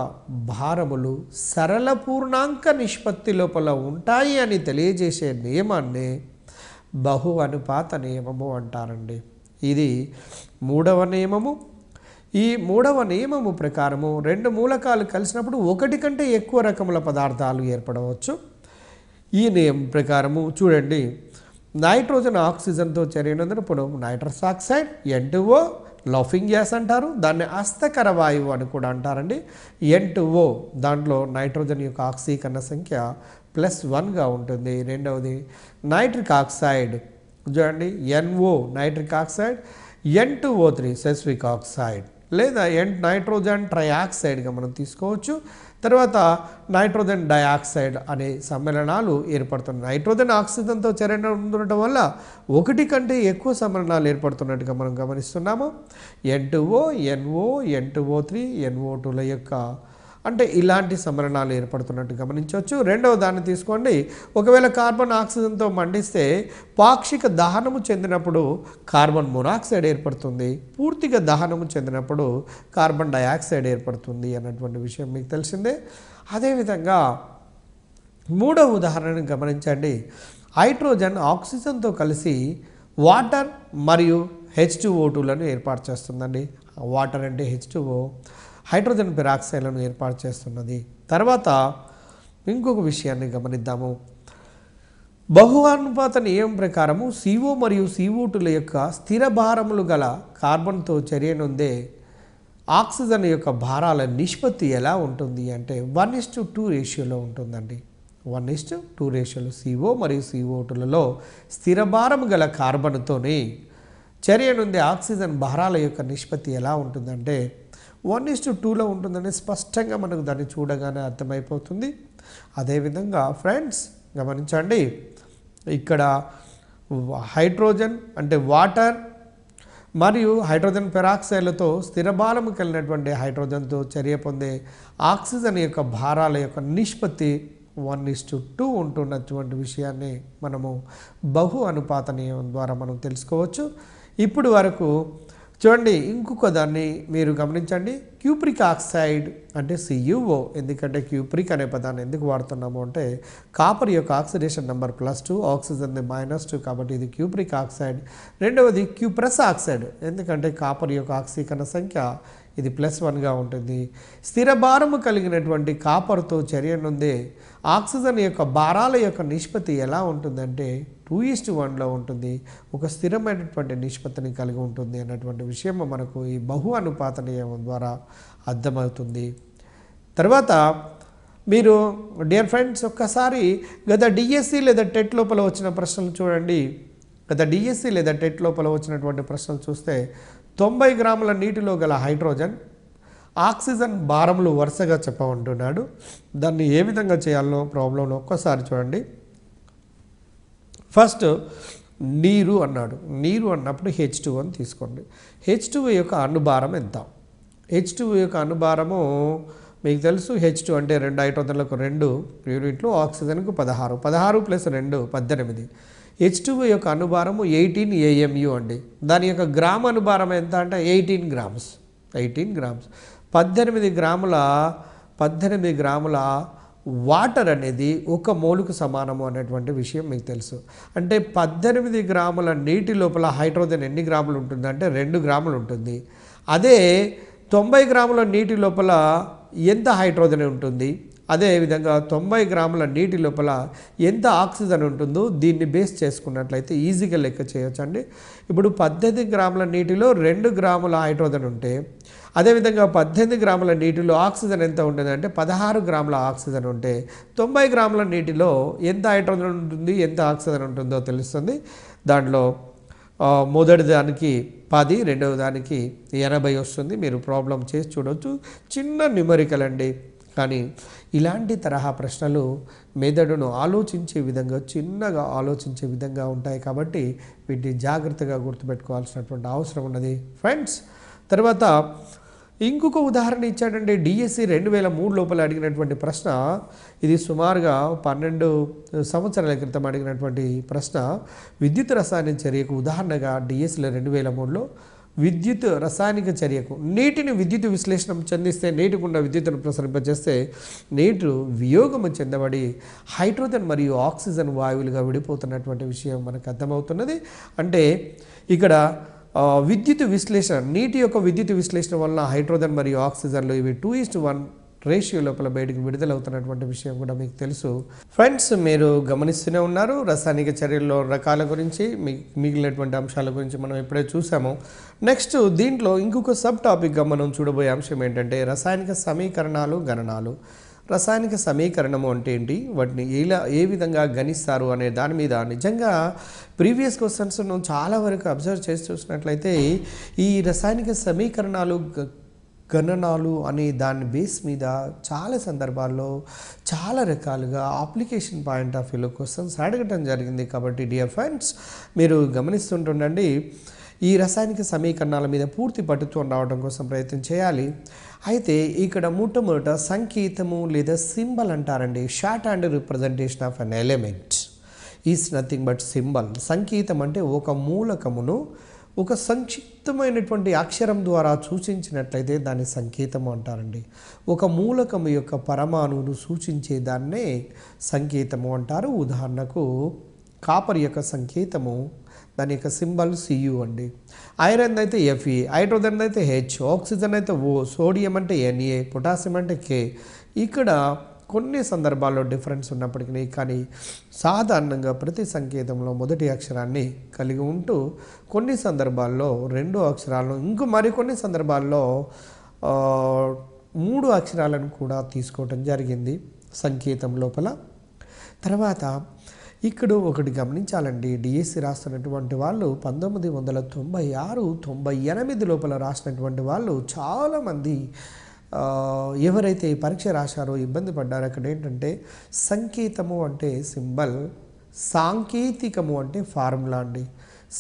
భారములు సరళ పూర్ణాంక నిష్పత్తి లోపల ఉంటాయి అని తెలియజేసే నియమాన్ని బహు అనుపాత నియమము అంటారండి. ఇది మూడవ నియమము. ఈ మూడవ నియమము ప్రకారము రెండు మూలకాలు కలిసినప్పుడు ఒకటి కంటే ఎక్కువ రకముల పదార్థాలు ఏర్పడవచ్చు. ఈ నియమం ప్రకారము చూడండి, నైట్రోజన్ ఆక్సిజన్తో చర్యనందునప్పుడు nitrous oxide N2O laughing gas అంటారు. దాన్ని అస్తకర వాయువు అని కూడా అంటారండి. N2O దాంట్లో నైట్రోజన్ యొక్క ఆక్సీకరణ సంఖ్య +1గా ఉంటుంది. రెండవది నైట్రిక్ ఆక్సైడ్ చూడండి, NO nitric oxide, N2O3 sulphuric oxide లేదా నైట్రోజన్ ట్రైఆక్సైడ్గా మనం తీసుకోవచ్చు. తర్వాత నైట్రోజన్ డయాక్సైడ్ అనే సమ్మేళనాలు ఏర్పడుతున్నాయి. నైట్రోజన్ ఆక్సిజన్తో చర్య ఉండటం వల్ల ఒకటి కంటే ఎక్కువ సమ్మేళనాలు ఏర్పడుతున్నట్టుగా మనం గమనిస్తున్నాము. N2O, NO, N2O3, NO2ల యొక్క అంటే ఇలాంటి సమ్మేళనాలు ఏర్పడుతున్నట్టు గమనించవచ్చు. రెండవ దాన్ని తీసుకోండి, ఒకవేళ కార్బన్ ఆక్సిజన్తో మండిస్తే పాక్షిక దహనము చెందినప్పుడు కార్బన్ మోనాక్సైడ్ ఏర్పడుతుంది, పూర్తిగా దహనము చెందినప్పుడు కార్బన్ డయాక్సైడ్ ఏర్పడుతుంది అన్నటువంటి విషయం మీకు తెలిసిందే. అదేవిధంగా మూడవ ఉదాహరణను గమనించండి, హైడ్రోజన్ ఆక్సిజన్తో కలిసి వాటర్ మరియు H2O2లను ఏర్పాటు చేస్తుందండి. వాటర్ అంటే H2O, హైడ్రోజన్ పెరాక్సైడ్లను ఏర్పాటు చేస్తున్నది. తర్వాత ఇంకొక విషయాన్ని గమనిద్దాము. బహుళానుపాత నియమం ప్రకారము CO మరియు CO2ల యొక్క స్థిర భారములు గల కార్బన్తో చర్యనుందే ఆక్సిజన్ యొక్క భారాల నిష్పత్తి ఎలా ఉంటుంది అంటే 1:2 రేషియోలో ఉంటుందండి. 1:2 రేషియోలో CO మరియు CO2లలో స్థిర భారము గల కార్బన్తోని చర్యనుందే ఆక్సిజన్ భారాల యొక్క నిష్పత్తి ఎలా ఉంటుందంటే 1:2లో ఉంటుందని స్పష్టంగా మనకు దాన్ని చూడగానే అర్థమైపోతుంది. అదేవిధంగా ఫ్రెండ్స్ గమనించండి, ఇక్కడ హైడ్రోజన్ అంటే వాటర్ మరియు హైడ్రోజన్ పెరాక్సైడ్లతో స్థిర భారము కలిగినటువంటి హైడ్రోజన్తో చర్య పొందే ఆక్సిజన్ యొక్క భారాల యొక్క నిష్పత్తి 1:2 ఉంటున్నటువంటి విషయాన్ని మనము బహు అనుపాత నియమం ద్వారా మనం తెలుసుకోవచ్చు. ఇప్పుడు వరకు చూడండి, ఇంకొక దాన్ని మీరు గమనించండి, క్యూప్రిక్ ఆక్సైడ్ అంటే CuO. ఎందుకంటే క్యూప్రిక్ అనే పదాన్ని ఎందుకు వాడుతున్నాము అంటే కాపర్ యొక్క ఆక్సిడేషన్ నెంబర్ +2, ఆక్సిజన్ -2, కాబట్టి ఇది క్యూప్రిక్ ఆక్సైడ్. రెండవది క్యూప్రస్ ఆక్సైడ్, ఎందుకంటే కాపర్ యొక్క ఆక్సీకరణ సంఖ్య ఇది +1గా ఉంటుంది. స్థిర భారము కలిగినటువంటి కాపర్తో చర్యనుందే ఆక్సిజన్ యొక్క భారాల యొక్క నిష్పత్తి ఎలా ఉంటుందంటే 2:1లో ఉంటుంది. ఒక స్థిరమైనటువంటి నిష్పత్తిని కలిగి ఉంటుంది అన్నటువంటి విషయం మనకు ఈ బహు అనుపాత నియమం ద్వారా అర్థమవుతుంది. తర్వాత మీరు డియర్ ఫ్రెండ్స్ ఒక్కసారి గత డిఎస్సి లేదా టెట్ లోపల వచ్చిన ప్రశ్నలు చూడండి. గత డిఎస్సి లేదా టెట్ లోపల వచ్చినటువంటి ప్రశ్నలు చూస్తే 90 గ్రాముల నీటిలో గల హైడ్రోజన్ ఆక్సిజన్ భారములు వరుసగా చెప్పమంటున్నాడు. దాన్ని ఏ విధంగా చేయాలో ప్రాబ్లంలో ఒక్కసారి చూడండి. ఫస్ట్ నీరు అన్నాడు. నీరు అన్నప్పుడు H2O అని తీసుకోండి. H2O యొక్క అణుభారం ఎంత? H2O యొక్క అణుభారము మీకు తెలుసు. H2 అంటే 2 హైడ్రోజన్లకు 2 యూనిట్లు, ఆక్సిజన్కు 16, 16 + 2 18. H2O యొక్క అణుభారము 18 AMU అండి. దాని యొక్క గ్రామ్ అణుభారం ఎంత అంటే 18 గ్రామ్స్. 18 గ్రామ్స్. 18 గ్రాముల 18 గ్రాముల వాటర్ అనేది 1 మోలుకు సమానము అనేటువంటి విషయం మీకు తెలుసు. అంటే 18 గ్రాముల నీటి లోపల హైడ్రోజన్ ఎన్ని గ్రాములు ఉంటుందంటే 2 గ్రాములు ఉంటుంది. అదే 90 గ్రాముల నీటి లోపల ఎంత హైడ్రోజన్ ఉంటుంది, అదేవిధంగా 90 గ్రాముల నీటి లోపల ఎంత ఆక్సిజన్ ఉంటుందో దీన్ని బేస్ చేసుకున్నట్లయితే ఈజీగా లెక్క చేయొచ్చండి. ఇప్పుడు 18 గ్రాముల నీటిలో 2 గ్రాముల హైడ్రోజన్ ఉంటే, అదేవిధంగా 18 గ్రాముల నీటిలో ఆక్సిజన్ ఎంత ఉంటుంది అంటే 16 గ్రాముల ఆక్సిజన్ ఉంటే 90 గ్రాముల నీటిలో ఎంత హైడ్రోజన్ ఉంటుంది, ఎంత ఆక్సిజన్ ఉంటుందో తెలుస్తుంది. దాంట్లో మొదటి దానికి 10, రెండవ దానికి 80 వస్తుంది. మీరు ప్రాబ్లం చేసి చూడవచ్చు. చిన్న న్యూమరికల్ అండి, కానీ ఇలాంటి తరహా ప్రశ్నలు మెదడును ఆలోచించే విధంగా, చిన్నగా ఆలోచించే విధంగా ఉంటాయి. కాబట్టి వీటిని జాగ్రత్తగా గుర్తుపెట్టుకోవాల్సినటువంటి అవసరం ఉన్నది ఫ్రెండ్స్. తర్వాత ఇంకొక ఉదాహరణ ఇచ్చాడండి. డిఎస్సి 2003 లోపల అడిగినటువంటి ప్రశ్న. ఇది సుమారుగా 12 సంవత్సరాల క్రితం అడిగినటువంటి ప్రశ్న. విద్యుత్ రసాయన చర్యకు ఉదాహరణగా డిఎస్సిలో 2003లో విద్యుత్ రసాయనిక చర్యకు నీటిని విద్యుత్ విశ్లేషణ చెందిస్తే, నీటికున్న విద్యుత్తును ప్రసరింపజేస్తే నీరు వియోగము చెందబడి హైడ్రోజన్ మరియు ఆక్సిజన్ వాయువులుగా విడిపోతున్నటువంటి విషయం మనకు అర్థమవుతున్నది. అంటే ఇక్కడ విద్యుత్ విశ్లేషణ, నీటి యొక్క విద్యుత్ విశ్లేషణ వలన హైడ్రోజన్ మరియు ఆక్సిజన్లు ఇవి 2:1 రేషియో లోపల బయటికి విడుదలవుతున్నటువంటి విషయం కూడా మీకు తెలుసు. ఫ్రెండ్స్, మీరు గమనిస్తూనే ఉన్నారు. రసాయనిక చర్యల్లో రకాల గురించి, మిగిలినటువంటి అంశాల గురించి మనం ఇప్పుడే చూసాము. నెక్స్ట్ దీంట్లో ఇంకొక సబ్ టాపిక్గా మనం చూడబోయే అంశం ఏంటంటే రసాయనిక సమీకరణాలు, గణనాలు. రసాయనిక సమీకరణము అంటే ఏంటి, వాటిని ఏ విధంగా గణిస్తారు అనే దాని మీద నిజంగా ప్రీవియస్ క్వశ్చన్స్ను చాలా వరకు అబ్జర్వ్ చేసి చూసినట్లయితే ఈ రసాయనిక సమీకరణాలు, గణనాలు అనే దాని బేస్ మీద చాలా సందర్భాల్లో చాలా రకాలుగా అప్లికేషన్ పాయింట్ ఆఫ్ వ్యూలో క్వశ్చన్స్ అడగటం జరిగింది. కాబట్టి డియర్ ఫ్రెండ్స్, మీరు గమనిస్తుంటుండండి. ఈ రసాయనిక సమీకరణాల మీద పూర్తి పట్టుత్వం రావడం కోసం ప్రయత్నం చేయాలి. అయితే ఇక్కడ మొట్టమొదట సంకేతము లేదా సింబల్ అంటారండి. Short hand representation of an element is nothing but symbol. సంకేతం అంటే ఒక మూలకమును ఒక సంక్షిప్తమైనటువంటి అక్షరం ద్వారా సూచించినట్లయితే దాన్ని సంకేతము అంటారండి. ఒక మూలకము యొక్క పరమాణువును సూచించే దాన్నే సంకేతము అంటారు. ఉదాహరణకు కాపర్ యొక్క సంకేతము, దాని యొక్క సింబల్ Cu అండి. ఐరన్ అయితే Fe, హైడ్రోజన్ అయితే H, ఆక్సిజన్ అయితే O, సోడియం అంటే Na, పొటాషియం అంటే K. ఇక్కడ కొన్ని సందర్భాల్లో డిఫరెన్స్ ఉన్నప్పటికీ కానీ సాధారణంగా ప్రతి సంకేతంలో మొదటి అక్షరాన్ని కలిగి ఉంటూ కొన్ని సందర్భాల్లో 2 అక్షరాలను, మరికొన్ని సందర్భాల్లో 3 అక్షరాలను కూడా తీసుకోవటం జరిగింది సంకేతం లోపల. తర్వాత ఇక్కడ ఒకటి గమనించాలండి. డిఎస్సి రాస్తున్నటువంటి వాళ్ళు 1996, 98 లోపల రాసినటువంటి వాళ్ళు చాలామంది ఎవరైతే పరీక్ష రాశారో ఇబ్బంది పడ్డారో. అక్కడ ఏంటంటే సంకేతము అంటే సింబల్, సాంకేతికము అంటే ఫార్ములా అండి.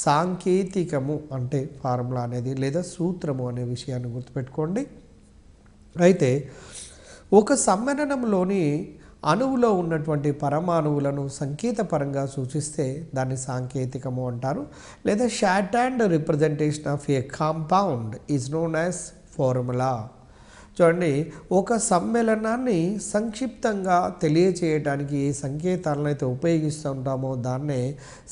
సాంకేతికము అంటే ఫార్ములా అనేది లేదా సూత్రము అనే విషయాన్ని గుర్తుపెట్టుకోండి. అయితే ఒక సమ్మేళనంలోని అణువులో ఉన్నటువంటి పరమాణువులను సంకేతపరంగా సూచిస్తే దాన్ని సాంకేతికము అంటారు. లేదా short hand representation of A compound is known as formula. చూడండి, ఒక సమ్మేళనాన్ని సంక్షిప్తంగా తెలియచేయడానికి ఏ సంకేతాలను అయితే ఉపయోగిస్తూ ఉంటామో దాన్నే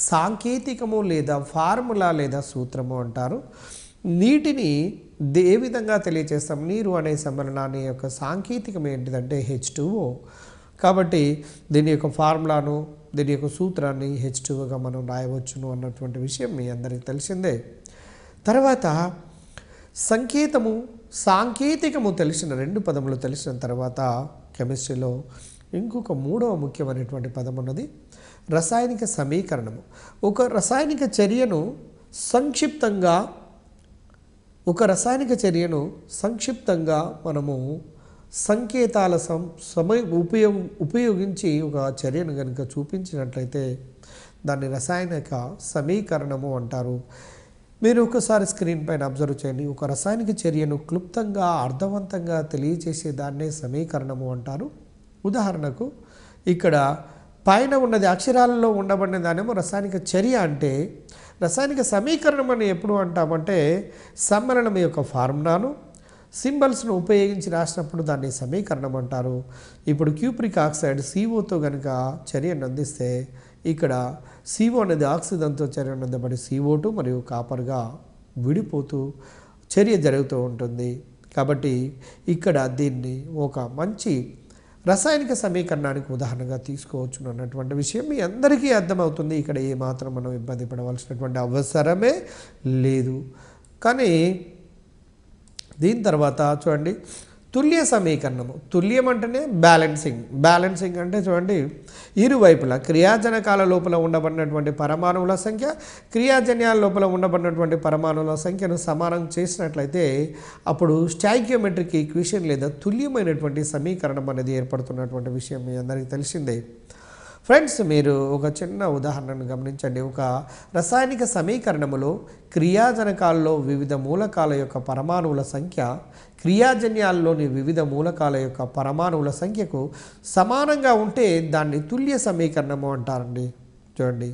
సాంకేతికము లేదా ఫార్ములా లేదా సూత్రము అంటారు. నీటిని ఏ విధంగా తెలియచేస్తాం? నీరు అనే సమ్మేళనాన్ని యొక్క సాంకేతికం ఏంటిదంటే H2O. కాబట్టి దీని యొక్క ఫార్ములాను, దీని యొక్క సూత్రాన్ని H2Oగా మనం రాయవచ్చును అన్నటువంటి విషయం మీ అందరికీ తెలిసిందే. తర్వాత సంకేతము, సాంకేతికము తెలిసిన 2 పదములు తెలిసిన తర్వాత కెమిస్ట్రీలో ఇంకొక 3వ ముఖ్యమైనటువంటి పదం ఉన్నది రసాయనిక సమీకరణము. ఒక రసాయనిక చర్యను సంక్షిప్తంగా మనము సంకేతాల ఉపయోగించి ఒక చర్యను కనుక చూపించినట్లయితే దాన్ని రసాయనిక సమీకరణము అంటారు. మీరు ఒకసారి స్క్రీన్ పైన అబ్జర్వ్ చేయండి. ఒక రసాయనిక చర్యను క్లుప్తంగా, అర్థవంతంగా తెలియచేసే దాన్నే సమీకరణము అంటారు. ఉదాహరణకు ఇక్కడ పైన ఉన్నది అక్షరాలలో ఉండబడిన దానేమో రసాయనిక చర్య అంటే, రసాయనిక సమీకరణం అని ఎప్పుడు అంటామంటే సమ్మేళనం యొక్క ఫార్ములాను, సింబల్స్ను ఉపయోగించి రాసినప్పుడు దాన్ని సమీకరణం అంటారు. ఇప్పుడు క్యూప్రిక్ ఆక్సైడ్ CO కనుక చర్యను అందిస్తే ఇక్కడ CO అనేది ఆక్సిజన్తో చర్యను అందబడి CO2 మరియు కాపర్గా విడిపోతూ చర్య జరుగుతూ ఉంటుంది. కాబట్టి ఇక్కడ దీన్ని ఒక మంచి రసాయనిక సమీకరణానికి ఉదాహరణగా తీసుకోవచ్చు అన్నటువంటి విషయం మీ అందరికీ అర్థమవుతుంది. ఇక్కడ ఏమాత్రం మనం ఇబ్బంది పడవలసినటువంటి అవసరమే లేదు. కానీ దీని తర్వాత చూడండి తుల్య సమీకరణము. తుల్యం అంటేనే బ్యాలెన్సింగ్ అంటే చూడండి ఇరువైపులా క్రియాజనకాల లోపల ఉండబడినటువంటి పరమాణువుల సంఖ్య క్రియాజన్యాల లోపల ఉండబడినటువంటి పరమాణువుల సంఖ్యను సమానం చేసినట్లయితే అప్పుడు స్టాయికియోమెట్రిక్ ఈక్వేషన్ లేదా తుల్యమైనటువంటి సమీకరణం అనేది ఏర్పడుతున్నటువంటి విషయం మీ అందరికీ తెలిసిందే. ఫ్రెండ్స్, మీరు ఒక చిన్న ఉదాహరణను గమనించండి. ఒక రసాయనిక సమీకరణములో క్రియాజనకాల్లో వివిధ మూలకాల యొక్క పరమాణువుల సంఖ్య క్రియాజన్యాల్లోని వివిధ మూలకాల యొక్క పరమాణువుల సంఖ్యకు సమానంగా ఉంటే దాన్ని తుల్య సమీకరణము అంటారండి. చూడండి,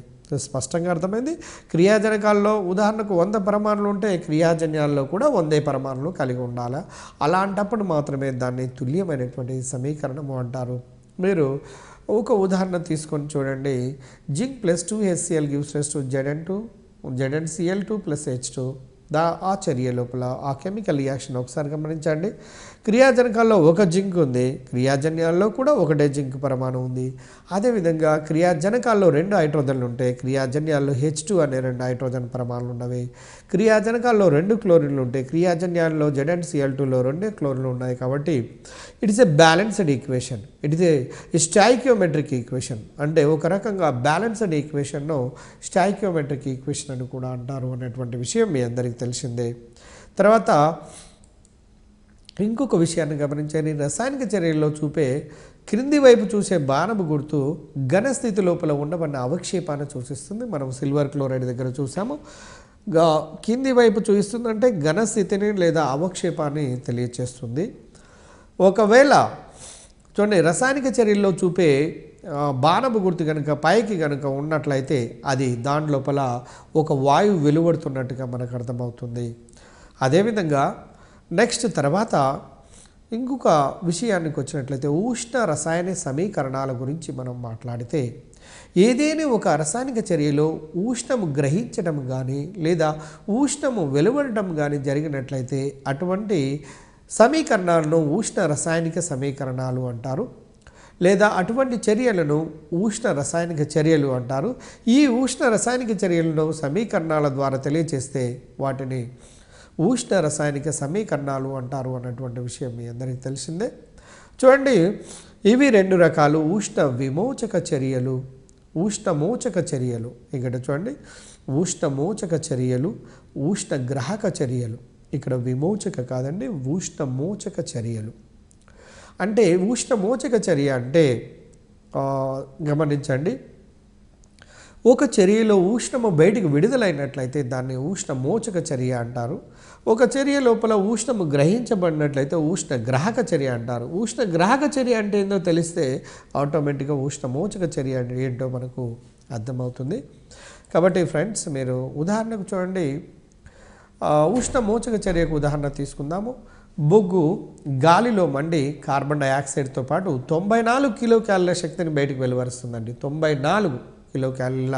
స్పష్టంగా అర్థమైంది. క్రియాజనకాల్లో ఉదాహరణకు 100 పరమాణులు ఉంటే క్రియాజన్యాల్లో కూడా 100 పరమాణులు కలిగి ఉండాలి. అలాంటప్పుడు మాత్రమే దాన్ని తుల్యమైనటువంటి సమీకరణము అంటారు. మీరు ఒక ఉదాహరణ తీసుకొని చూడండి. Zinc plus 2HCl gives rise to ZnCl2 plus H2. ఆ చర్య లోపల ఆ కెమికల్ రియాక్షన్ ఒకసారి గమనించండి. క్రియాజనకాల్లో ఒక జింక్ ఉంది, క్రియాజన్యాల్లో కూడా ఒకటే జింక్ పరమాణు ఉంది. అదేవిధంగా క్రియాజనకాల్లో 2 హైడ్రోజన్లు ఉంటే క్రియాజన్యాల్లో H2 అనే 2 హైడ్రోజన్ పరమాణులు ఉన్నవి. క్రియాజనకాల్లో 2 క్లోరిన్లు ఉంటే క్రియాజన్యాల్లో ZnCl2లో 2 క్లోరిన్లు ఉన్నాయి. కాబట్టి it is a balanced equation. It is a stoichiometric equation. అంటే ఒక రకంగా బ్యాలెన్స్డ్ ఈక్వేషన్ను స్టాయికియోమెట్రిక్ ఈక్వేషన్ అని కూడా అంటారు అనేటువంటి విషయం మీ అందరికీ తెలిసిందే. తర్వాత ఇంకొక విషయాన్ని గమనించండి. రసాయనిక చర్యల్లో చూపే క్రింది వైపు చూసే బాణపు గుర్తు ఘనస్థితి లోపల ఉండబడిన అవక్షేపాన్ని సూచిస్తుంది. మనం సిల్వర్ క్లోరైడ్ దగ్గర చూసాము. కింది వైపు చూపిస్తుందంటే ఘనస్థితిని లేదా అవక్షేపాన్ని తెలియచేస్తుంది. ఒకవేళ చూడండి రసాయనిక చర్యల్లో చూపే బాణపు గుర్తు కనుక పైకి కనుక ఉన్నట్లయితే అది దాని లోపల ఒక వాయువు వెలువడుతున్నట్టుగా మనకు అర్థమవుతుంది. అదేవిధంగా నెక్స్ట్ తర్వాత ఇంకొక విషయానికి వచ్చినట్లయితే ఉష్ణ రసాయన సమీకరణాల గురించి మనం మాట్లాడితే ఏదైనా ఒక రసాయనిక చర్యలో ఉష్ణము గ్రహించడం కానీ లేదా ఉష్ణము వెలువడటం కానీ జరిగినట్లయితే అటువంటి సమీకరణాలను ఉష్ణ రసాయనిక సమీకరణాలు అంటారు. లేదా అటువంటి చర్యలను ఉష్ణ రసాయనిక చర్యలు అంటారు. ఈ ఉష్ణ రసాయనిక చర్యలను సమీకరణాల ద్వారా తెలియచేస్తే వాటిని ఉష్ణ రసాయనిక సమీకరణాలు అంటారు అన్నటువంటి విషయం మీ అందరికీ తెలిసిందే. చూడండి, ఇవి 2 రకాలు ఉష్ణ విమోచక చర్యలు, ఉష్ణమోచక చర్యలు. ఇక్కడ చూడండి, ఉష్ణమోచక చర్యలు, ఉష్ణ గ్రాహక చర్యలు. ఇక్కడ విమోచక కాదండి, ఉష్ణమోచక చర్యలు. అంటే ఉష్ణమోచక చర్య అంటే గమనించండి, ఒక చర్యలో ఉష్ణము బయటికి విడుదలైనట్లయితే దాన్ని ఉష్ణమోచక చర్య అంటారు. ఒక చర్య లోపల ఉష్ణము గ్రహించబడినట్లయితే ఉష్ణ గ్రాహక చర్య అంటారు. ఉష్ణ గ్రాహక చర్య అంటే ఏందో తెలిస్తే ఆటోమేటిక్గా ఉష్ణమోచక చర్య అంటే ఏంటో మనకు అర్థమవుతుంది. కాబట్టి ఫ్రెండ్స్, మీరు ఉదాహరణకు చూడండి, ఉష్ణమోచక చర్యకు ఉదాహరణ తీసుకుందాము. బొగ్గు గాలిలో మండి కార్బన్ డైఆక్సైడ్తో పాటు 94 కిలోకాలరీల శక్తిని బయటకు వెలువరుస్తుందండి. 94 కిలోకాలరీల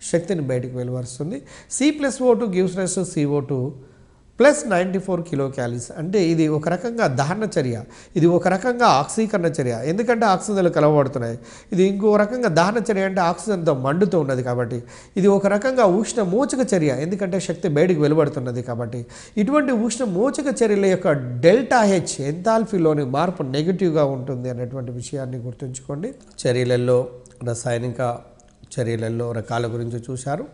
శక్తిని బయటకు వెలువరుస్తుంది. C+O2 gives rise to CO2 plus 94 kilocalories. అంటే ఇది ఒక రకంగా దహన చర్య, ఇది ఒక రకంగా ఆక్సీకరణ చర్య. ఎందుకంటే ఆక్సిజన్లు కలవబడుతున్నాయి. ఇది ఇంకో రకంగా దహన చర్య అంటే ఆక్సిజన్తో మండుతూ ఉన్నది. కాబట్టి ఇది ఒక రకంగా ఉష్ణమోచక చర్య, ఎందుకంటే శక్తి బయటికి వెలువడుతున్నది. కాబట్టి ఇటువంటి ఉష్ణమోచక చర్యల యొక్క ΔH ఎంథాల్పీలోని మార్పు నెగిటివ్గా ఉంటుంది అనేటువంటి విషయాన్ని గుర్తుంచుకోండి. చర్యలలో రసాయనిక చర్యలలో రకాల గురించి చూశారు.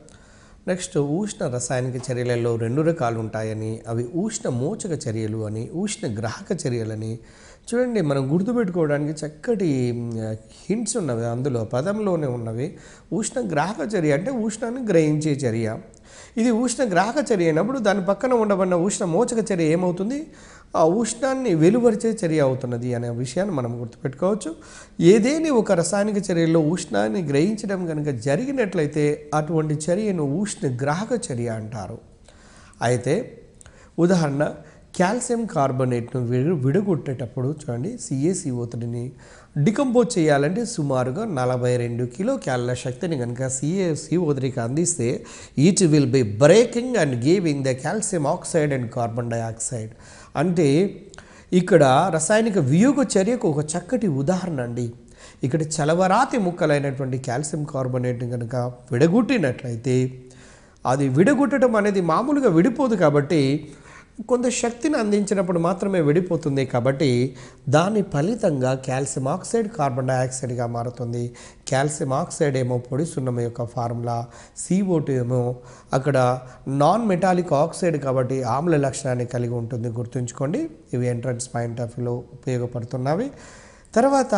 నెక్స్ట్ ఉష్ణ రసాయనిక చర్యలలో 2 రకాలు ఉంటాయని, అవి ఉష్ణమోచక చర్యలు అని, ఉష్ణ గ్రాహక చర్యలని. చూడండి, మనం గుర్తుపెట్టుకోవడానికి చక్కటి హింట్స్ ఉన్నవి అందులో, పదంలోనే ఉన్నవి. ఉష్ణ గ్రాహక చర్య అంటే ఉష్ణాన్ని గ్రహించే చర్య. ఇది ఉష్ణ గ్రాహక చర్య అయినప్పుడు దాని పక్కన ఉండబడిన ఉష్ణమోచక చర్య ఏమవుతుంది, ఆ ఉష్ణాన్ని వెలువరిచే చర్య అవుతున్నది అనే విషయాన్ని మనం గుర్తుపెట్టుకోవచ్చు. ఏదేని ఒక రసాయనిక చర్యలో ఉష్ణాన్ని గ్రహించడం కనుక జరిగినట్లయితే అటువంటి చర్యను ఉష్ణ గ్రాహక చర్య అంటారు. అయితే ఉదాహరణ, కాల్షియం కార్బోనేట్ను విడగొట్టేటప్పుడు చూడండి CaCO3ని డికంపోజ్ చేయాలంటే సుమారుగా 42 కిలో క్యాలరీల శక్తిని కనుక CaCO3కి అందిస్తే each will be breaking and giving the calcium oxide and carbon dioxide. అంటే ఇక్కడ రసాయనిక వియోగ చర్యకు ఒక చక్కటి ఉదాహరణ అండి. ఇక్కడ చలవరాతి ముక్కలైనటువంటి కాల్షియం కార్బోనేట్ని కనుక విడగొట్టినట్లయితే అది విడగొట్టడం అనేది మామూలుగా విడిపోదు కాబట్టి కొంత శక్తిని అందించినప్పుడు మాత్రమే విడిపోతుంది కాబట్టి దాని ఫలితంగా కాల్షియం ఆక్సైడ్ కార్బన్ డైఆక్సైడ్గా మారుతుంది. కాల్షియం ఆక్సైడ్ ఏమో పొడి సున్నం యొక్క ఫార్ములా, CO2 ఏమో అక్కడ నాన్ మెటాలిక్ ఆక్సైడ్ కాబట్టి ఆమ్ల లక్షణాన్ని కలిగి ఉంటుంది. గుర్తుంచుకోండి, ఇవి ఎంట్రన్స్ పాయింట్ ఆఫ్ వ్యూలో ఉపయోగపడుతున్నవి. తర్వాత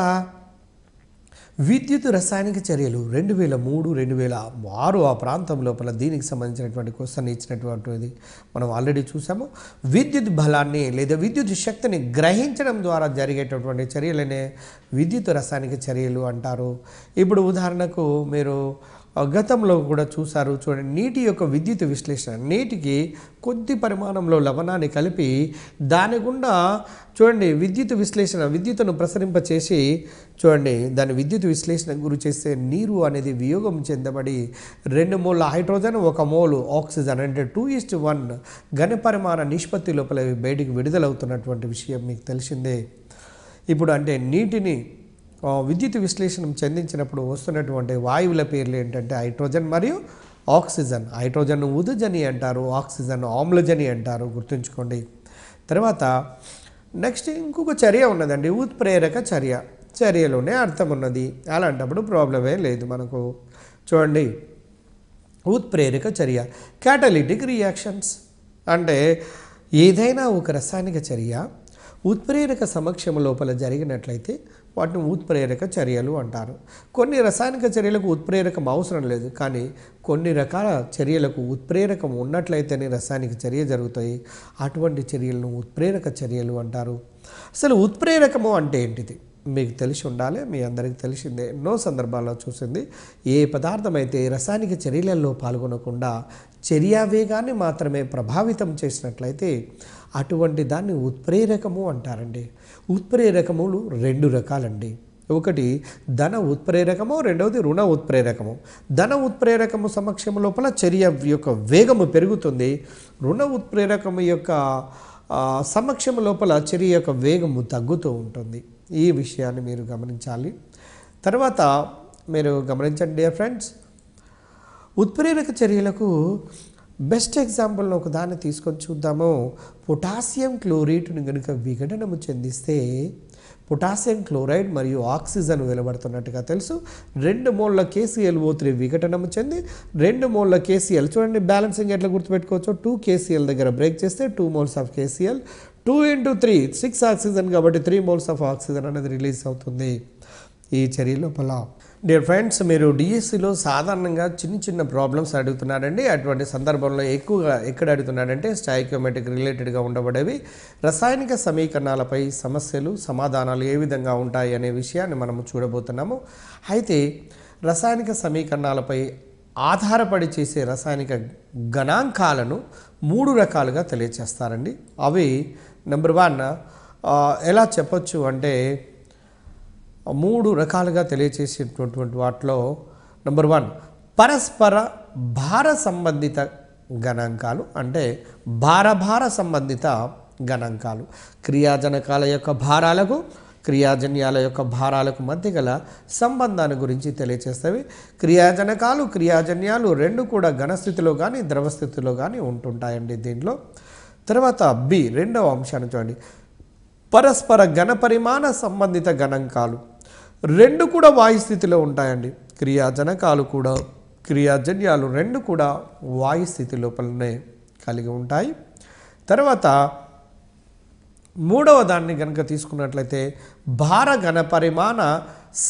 విద్యుత్ రసాయనిక చర్యలు 2003, 2006 ఆ ప్రాంతం లోపల దీనికి సంబంధించినటువంటి క్వశ్చన్ ఇచ్చినటువంటిది మనం ఆల్రెడీ చూసాము. విద్యుత్ బలాన్ని లేదా విద్యుత్ శక్తిని గ్రహించడం ద్వారా జరిగేటటువంటి చర్యలనే విద్యుత్ రసాయనిక చర్యలు అంటారు. ఇప్పుడు ఉదాహరణకు మీరు గతంలో కూడా చూసారు చూడండి, నీటి యొక్క విద్యుత్ విశ్లేషణ. నీటికి కొద్ది పరిమాణంలో లవణాన్ని కలిపి దాని గుండా చూడండి విద్యుత్తును ప్రసరింపచేసి చూడండి దాని విద్యుత్ విశ్లేషణ గురి చేస్తే నీరు అనేది వియోగం చెందబడి 2 మోల్ హైడ్రోజన్ 1 మోల్ ఆక్సిజన్ అంటే 2:1 ఘనపరిమాణ నిష్పత్తి లోపల బయటికి విడుదలవుతున్నటువంటి విషయం మీకు తెలిసిందే. ఇప్పుడు అంటే నీటిని విద్యుత్ విశ్లేషణ చెందించినప్పుడు వస్తున్నటువంటి వాయువుల పేర్లు ఏంటంటే హైడ్రోజన్ మరియు ఆక్సిజన్. హైడ్రోజన్ ఉదజని అంటారు, ఆక్సిజన్ ఆమ్లజని అంటారు. గుర్తుంచుకోండి. తర్వాత నెక్స్ట్ ఇంకొక చర్య ఉన్నదండి, ఉత్ప్రేరక చర్య. చర్యలోనే అర్థం ఉన్నది, అలాంటప్పుడు ప్రాబ్లమే లేదు మనకు. చూడండి, ఉత్ప్రేరక చర్య క్యాటలిటిక్ రియాక్షన్స్ అంటే ఏదైనా ఒక రసాయనిక చర్య ఉత్ప్రేరక సమక్షం లోపల జరిగినట్లయితే వాటిని ఉత్ప్రేరక చర్యలు అంటారు. కొన్ని రసాయనిక చర్యలకు ఉత్ప్రేరకం అవసరం లేదు, కానీ కొన్ని రకాల చర్యలకు ఉత్ప్రేరకం ఉన్నట్లయితేనే రసాయనిక చర్య జరుగుతాయి. అటువంటి చర్యలను ఉత్ప్రేరక చర్యలు అంటారు. అసలు ఉత్ప్రేరకము అంటే ఏంటిది మీకు తెలిసి ఉండాలి, మీ అందరికీ తెలిసిందే. ఎన్నో సందర్భాల్లో చూసింది, ఏ పదార్థం అయితే రసాయనిక చర్యలలో పాల్గొనకుండా చర్యావేగాన్ని మాత్రమే ప్రభావితం చేసినట్లయితే అటువంటి దాన్ని ఉత్ప్రేరకము అంటారండి. ఉత్ప్రేరకములు 2 రకాలండి. ఒకటి ధన ఉత్ప్రేరకము, రెండవది రుణ ఉత్ప్రేరకము. ధన ఉత్ప్రేరకము సమక్షం లోపల చర్య యొక్క వేగము పెరుగుతుంది. రుణ ఉత్ప్రేరకము యొక్క సమక్షం లోపల చర్య యొక్క వేగము తగ్గుతూ ఉంటుంది. ఈ విషయాన్ని మీరు గమనించాలి. తర్వాత మీరు గమనించండి డియర్ ఫ్రెండ్స్, ఉత్ప్రేరక చర్యలకు బెస్ట్ ఎగ్జాంపుల్ని ఒక దాన్ని తీసుకొని చూద్దాము. పొటాషియం క్లోరైడ్ని కనుక విఘటనము చెందిస్తే పొటాషియం క్లోరైడ్ మరియు ఆక్సిజన్ వెలువడుతున్నట్టుగా తెలుసు. 2 మోల్ల KClO3 విఘటనము చెంది 2 మోల్ల KCl చూడండి బ్యాలెన్సింగ్ ఎట్లా గుర్తుపెట్టుకోవచ్చు. 2 KCl దగ్గర బ్రేక్ చేస్తే 2 మోల్స్ ఆఫ్ KCl, 2 × 3 6 ఆక్సిజన్ కాబట్టి 3 మోల్స్ ఆఫ్ ఆక్సిజన్ అనేది రిలీజ్ అవుతుంది ఈ చర్య లోపల. డియర్ ఫ్రెండ్స్, మీరు డిఎస్సిలో సాధారణంగా చిన్న ప్రాబ్లమ్స్ అడుగుతున్నారండి. అటువంటి సందర్భంలో ఎక్కువగా ఎక్కడ అడుగుతున్నాడంటే స్టాయికియోమెట్రిక్ రిలేటెడ్గా ఉండబడేవి. రసాయనిక సమీకరణాలపై సమస్యలు సమాధానాలు ఏ విధంగా ఉంటాయి అనే విషయాన్ని మనము చూడబోతున్నాము. అయితే రసాయనిక సమీకరణాలపై ఆధారపడి చేసే రసాయనిక గణాంకాలను 3 రకాలుగా తెలియచేస్తారండి. అవి నెంబర్ 1 ఎలా చెప్పొచ్చు అంటే 3 రకాలుగా తెలియచేసేటటువంటి వాటిలో నెంబర్ 1 పరస్పర భార సంబంధిత గణాంకాలు అంటే భార సంబంధిత గణాంకాలు. క్రియాజనకాల యొక్క భారాలకు క్రియాజన్యాల యొక్క భారాలకు మధ్య గల సంబంధాన్ని గురించి తెలియచేస్తవి. క్రియాజనకాలు క్రియాజన్యాలు 2 కూడా ఘనస్థితిలో కానీ ద్రవస్థితిలో కానీ ఉంటుంటాయండి దీంట్లో. తర్వాత బి రెండవ అంశాన్ని చూడండి, పరస్పర ఘనపరిమాణ సంబంధిత గణాంకాలు 2 కూడా వాయుస్థితిలో ఉంటాయండి. క్రియాజనకాలు కూడా క్రియాజన్యాలు 2 కూడా వాయుస్థితి లోపలనే కలిగి ఉంటాయి. తర్వాత మూడవ దాన్ని కనుక తీసుకున్నట్లయితే భార ఘనపరిమాణ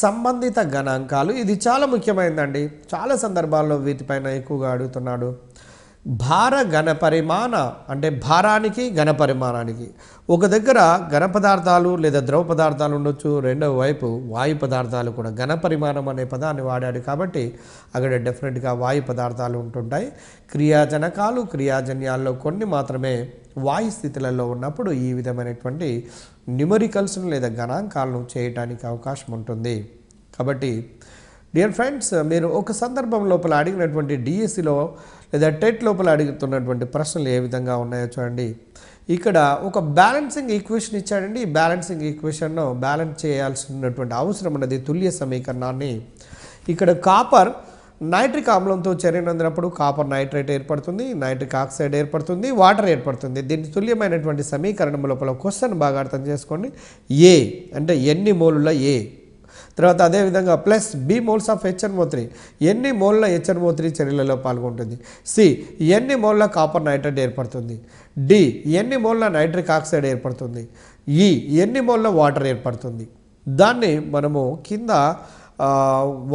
సంబంధిత గణాంకాలు. ఇది చాలా ముఖ్యమైనదండి, చాలా సందర్భాల్లో వీటిపైన ఎక్కువగా అడుగుతున్నాడు. భార ఘనపరిమాణ అంటే భారానికి ఘనపరిమాణానికి ఒక దగ్గర ఘన పదార్థాలు లేదా ద్రవ పదార్థాలు ఉండొచ్చు, రెండవ వైపు వాయు పదార్థాలు కూడా. ఘనపరిమాణం అనే పదాన్ని వాడాడు కాబట్టి అక్కడ డెఫినెట్గా వాయు పదార్థాలు ఉంటుంటాయి. క్రియాజనకాలు క్రియాజన్యాల్లో కొన్ని మాత్రమే వాయు స్థితులలో ఉన్నప్పుడు ఈ విధమైనటువంటి న్యూమరికల్స్ను లేదా గణాంకాలను చేయడానికి అవకాశం ఉంటుంది. కాబట్టి డియర్ ఫ్రెండ్స్, మీరు ఒక సందర్భం లోపల అడిగినటువంటి డిఎస్సిలో లేదా టెట్ లోపల అడుగుతున్నటువంటి ప్రశ్నలు ఏ విధంగా ఉన్నాయో చూడండి. ఇక్కడ ఒక బ్యాలెన్సింగ్ ఈక్వేషన్ ఇచ్చాడండి. ఈ బ్యాలెన్సింగ్ ఈక్వేషన్ను బ్యాలెన్స్ చేయాల్సినటువంటి అవసరం ఉన్నది. తుల్య సమీకరణాన్ని ఇక్కడ కాపర్ నైట్రిక్ ఆమ్లంతో చర్యనందినప్పుడు కాపర్ నైట్రేట్ ఏర్పడుతుంది, నైట్రిక్ ఆక్సైడ్ ఏర్పడుతుంది, వాటర్ ఏర్పడుతుంది. దీని తుల్యమైనటువంటి సమీకరణం లోపల క్వశ్చన్ బాగా అర్థం చేసుకోండి. ఏ అంటే ఎన్ని మోలుల ఏ, తర్వాత అదేవిధంగా plus B moles of HNO3 ఎన్ని మోల్ల HNO3 చర్యలలో పాల్గొంటుంది. సి ఎన్ని మోల్ల కాపర్ నైట్రేట్ ఏర్పడుతుంది. డి ఎన్ని మోల్ల నైట్రిక్ ఆక్సైడ్ ఏర్పడుతుంది. ఈ ఎన్ని మోల్ల వాటర్ ఏర్పడుతుంది. దాన్ని మనము కింద